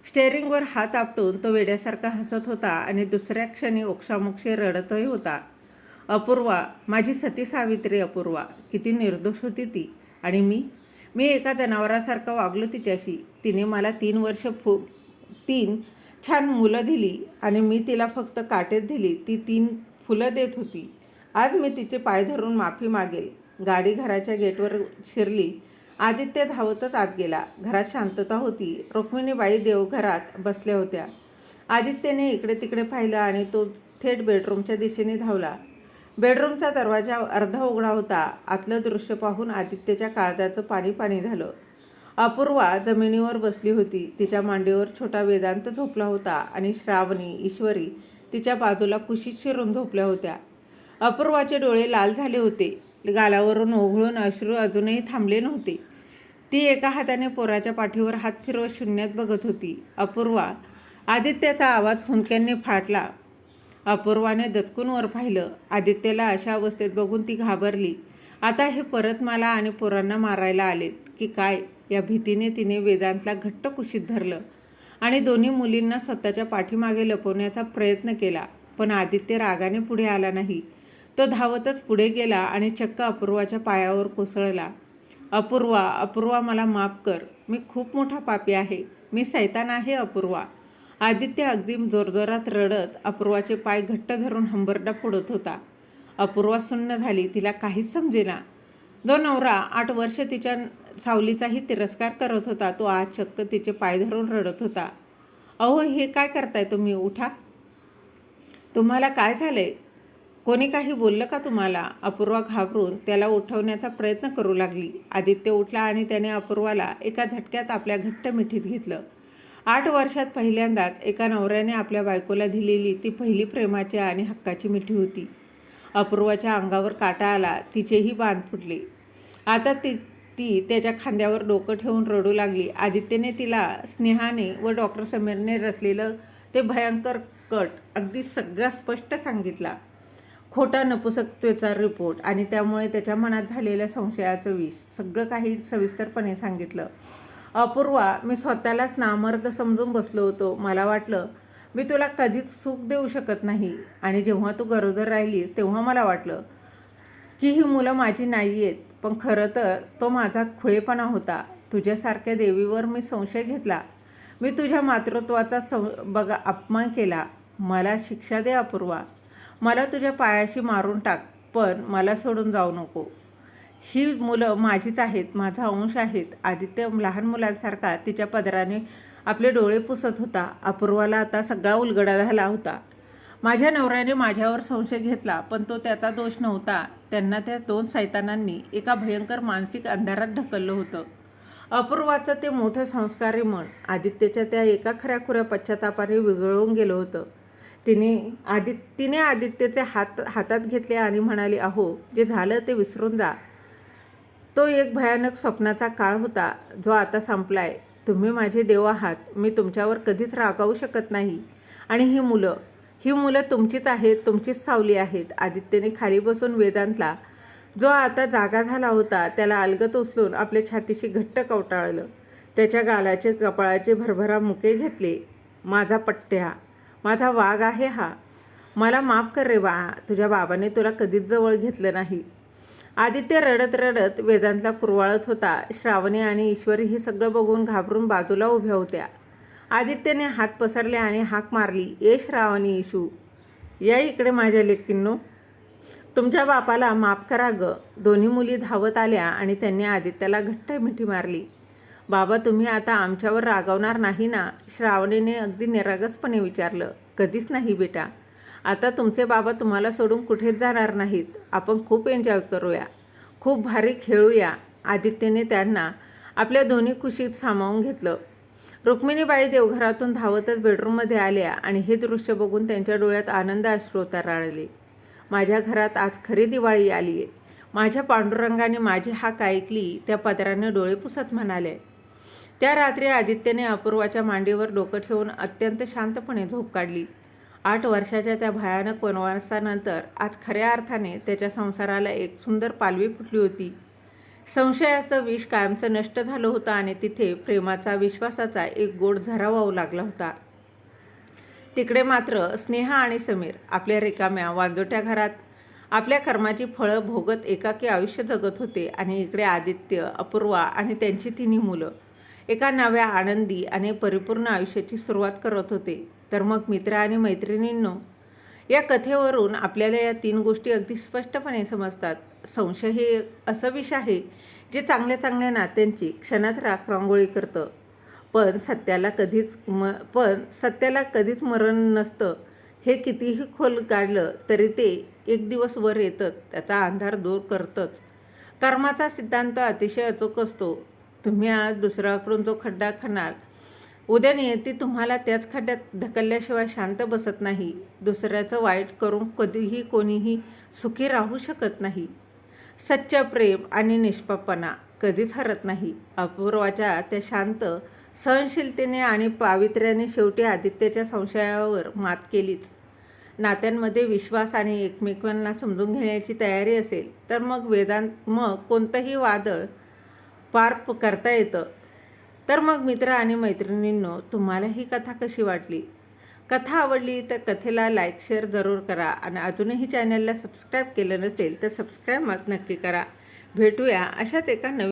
स्टेअरिंगवर हात आपटून तो वेड्यासारखा हसत होता आणि दुसऱ्या क्षणी ओक्सामोक्षे रडतही होता. अपूर्वा, माझी सती सावित्री अपूर्वा, किती निर्दोष होती ती. आणि मी एका जनावरासारखं वागलो तिच्याशी. तिने मला 3 छान मुलं दिली आणि मी तिला फक्त काटेच दिली. ती 3 फुलं देत होती. आज मी तिचे पाय धरून माफी मागेल. गाडी घराच्या गेटवर शिरली. आदित्य धावतच आत गेला. घरात शांतता होती. रुक्मिणीबाई देवघरात बसल्या होत्या. आदित्यने इकडे तिकडे पाहिलं आणि तो थेट बेडरूमच्या दिशेने धावला. बेडरूमचा दरवाजा अर्धा उघडा होता. आतलं दृश्य पाहून आदित्यच्या काळजाचं पाणी झालं. अपूर्वा जमिनीवर बसली होती. तिच्या मांडीवर छोटा वेदांत झोपला होता आणि श्रावणी, ईश्वरी तिच्या बाजूला कुशीत शिरून झोपल्या होत्या. अपूर्वाचे डोळे लाल झाले होते. गालावरून ओघळून अश्रू अजूनही थांबले नव्हते. ती एका हाताने पोराच्या पाठीवर हात फिरवत शून्यात बघत होती. अपूर्वा, आदित्याचा आवाज हुंदक्यांनी फाटला. अपूर्वाने दचकून वर पाहिलं. आदित्यला अशा अवस्थेत बघून ती घाबरली. आता हे परत मला आणि पोरांना मारायला आलेत की काय, या भीतीने तिने वेदांतला घट्ट कुशीत धरलं आणि दोन्ही मुलींना स्वतःच्या पाठीमागे लपवण्याचा प्रयत्न केला. पण आदित्य रागाने पुढे आला नाही. तो धावतच पुढे गेला आणि चक्क अपूर्वाच्या पायावर कोसळला. अपूर्वा, मला माफ कर. मी खूप मोठा पापी आहे. मी सैतान आहे अपूर्वा. आदित्य अगदी जोरजोरात रडत अपूर्वाचे पाय घट्ट धरून हंबरडा फोडत होता. अपूर्वा सुन्न झाली. तिला काहीच समजेना. जो नवरा 8 वर्ष तिच्या सावलीचाही तिरस्कार करत होता, तो आज चक्क तिचे पाय धरून रडत होता. अहो, हे काय करताय तुम्ही? उठा. तुम्हाला काय झालंय? कोणी काही बोललं का तुम्हाला? अपूर्वा घाबरून त्याला उठवण्याचा प्रयत्न करू लागली. आदित्य उठला आणि त्याने अपूर्वाला एका झटक्यात आपल्या घट्ट मिठीत घेतलं. 8 वर्षात पहिल्यांदाच एका नवऱ्याने आपल्या बायकोला दिलेली ती पहिली प्रेमाची आणि हक्काची मिठी होती. अपूर्वाच्या अंगावर काटा आला. तिचेही बांध फुटले. आता ती त्याच्या खांद्यावर डोकं ठेवून रडू लागली. आदित्यने तिला स्नेहाने व डॉक्टर समीरने रचलेलं ते भयंकर कट अगदी सगळा स्पष्ट सांगितला. खोटा नपुसकतेचा रिपोर्ट आणि त्यामुळे त्याच्या मनात झालेल्या संशयाचं विष, सगळं काही सविस्तरपणे सांगितलं. अपूर्वा, मी स्वतःलाच नामर्द समजून बसलो होतो. मला वाटलं मी तुला कधीच सुख देऊ शकत नाही आणि जेव्हा तू गरोदर राहिलीस तेव्हा मला वाटलं की ही मुलं माझी नाही आहेत. पण खरं तर तो माझा खुळेपणा होता. तुझ्यासारख्या देवीवर मी संशय घेतला. मी तुझ्या मातृत्वाचा अपमान केला. मला शिक्षा दे अपूर्वा. मला तुझ्या पायाशी मारून टाक, पण मला सोडून जाऊ नको. ही मुलं माझीच आहेत, माझा अंश आहेत. आदित्य लहान मुलांसारखा तिच्या पदराने आपले डोळे पुसत होता. अपूर्वाला आता सगळा उलगडा झाला होता. माझ्या नवऱ्याने माझ्यावर संशय घेतला, पण तो त्याचा दोष नव्हता. त्यांना त्या 2 सैतानांनी एका भयंकर मानसिक अंधारात ढकललं होतं. अपूर्वाचं ते मोठं संस्कारी मन आदित्यच्या त्या एका खऱ्याखुऱ्या पश्चातापाने विघळून गेलं होतं. तिने आदित्यचे हातात घेतले आणि म्हणाली, अहो, जे झालं ते विसरून जा. तो एक भयानक स्वप्नाचा काळ होता, जो आता संपलाय. तुम्ही माझे देव आहात. मी तुमच्यावर कधीच रागावू शकत नाही. आणि ही मुलं तुमचीच आहेत, तुमचीच सावली आहेत. आदित्यने खाली बसून वेदांतला, जो आता जागा झाला होता, त्याला अलगद उचलून आपल्या छातीशी घट्ट कवटाळलं. त्याच्या गालाचे कपाळाचे भरभरा मुके घेतले. माझा पट्ट्या, माझा वाघ आहे हा. मला माफ कर रे बाळा. तुझ्या बाबाने तुला कधीच जवळ घेतलं नाही. आदित्य रडत रडत वेदांतला कुरवाळत होता. श्रावणी आणि ईश्वरी हे सगळं बघून घाबरून बाजूला उभ्या होत्या. आदित्यने हात पसरले आणि हाक मारली, ए श्रावणी, ईशू, या इकडे माझ्या लेकींनो. तुमच्या बापाला माफ करा ग. दोन्ही मुली धावत आल्या आणि त्यांनी आदित्याला घट्ट मिठी मारली. बाबा, तुम्ही आता आमच्यावर रागावणार नाही ना? श्रावणीने अगदी निरागसपणे विचारलं. कधीच नाही बेटा. आता तुमचे बाबा तुम्हाला सोडून कुठेच जाणार नाहीत. आपण खूप एन्जॉय करूया, खूप भारी खेळूया. आदित्यने त्यांना आपल्या दोन्ही कुशीत सामावून घेतलं. रुक्मिणीबाई देवघरातून धावतच बेडरूममध्ये आल्या आणि हे दृश्य बघून त्यांच्या डोळ्यात आनंद अश्रू तरळले. माझ्या घरात आज खरी दिवाळी आली आहे. माझ्या पांडुरंगाने माझी हाक ऐकली, त्या पदराने डोळे पुसत म्हणाले. त्या रात्री आदित्यने अपूर्वाच्या मांडीवर डोकं ठेवून अत्यंत शांतपणे झोप काढली. 8 वर्षाच्या त्या भयानक वनवासानंतर आज खऱ्या अर्थाने त्याच्या संसाराला एक सुंदर पालवी फुटली होती. संशयाचं विष कायमचं नष्ट झालं होतं आणि तिथे प्रेमाचा, विश्वासाचा एक गोड झरा वाहू लागला होता. तिकडे मात्र स्नेहा आणि समीर आपल्या रिकाम्या वांजोट्या घरात आपल्या कर्माची फळं भोगत एकाकी आयुष्य जगत होते आणि इकडे आदित्य, अपूर्वा आणि त्यांची 3 मुलं एका नव्या, आनंदी आणि परिपूर्ण आयुष्याची सुरुवात करत होते. तर मग मित्र आणि मैत्रिणींनो, या कथेवरून आपल्याला या 3 गोष्टी अगदी स्पष्टपणे समजतात. संशय हे असं विष आहे जे चांगल्या चांगल्या नात्यांची क्षणात राखरांगोळी करतं, पण सत्याला कधीच मरण नसतं. हे कितीही खोल गाडलं तरी ते एक दिवस वर येतंच, त्याचा अंधार दूर करतंच. कर्माचा सिद्धांत अतिशय अचूक असतो. तुम्ही आज दुसऱ्याकडून जो खड्डा खणाल, उद्या नियती तुम्हाला त्याच खड्ड्यात ढकलल्याशिवाय शांत बसत नाही. दुसऱ्याचं वाईट करून कधीही कोणीही सुखी राहू शकत नाही. सच्च प्रेम आणि निष्पापणा कधीच हरत नाही. अपूर्वाच्या त्या शांत सहनशीलतेने आणि पावित्र्याने शेवटी आदित्याच्या संशयावर मात केलीच. नात्यांमध्ये विश्वास आणि एकमेकांना समजून घेण्याची तयारी असेल तर मग कोणतंही वादळ पार करता येतं. तर मग मित्र आणि मैत्रिणींनो, तुम्हाला ही कथा कशी वाटली? कथा आवडली तर कथेला लाईक, शेअर जरूर करा आणि अजूनही चॅनलला सबस्क्राईब केलं नसेल तर सबस्क्राईब नक्की करा. भेटूया अशाच एका नवीन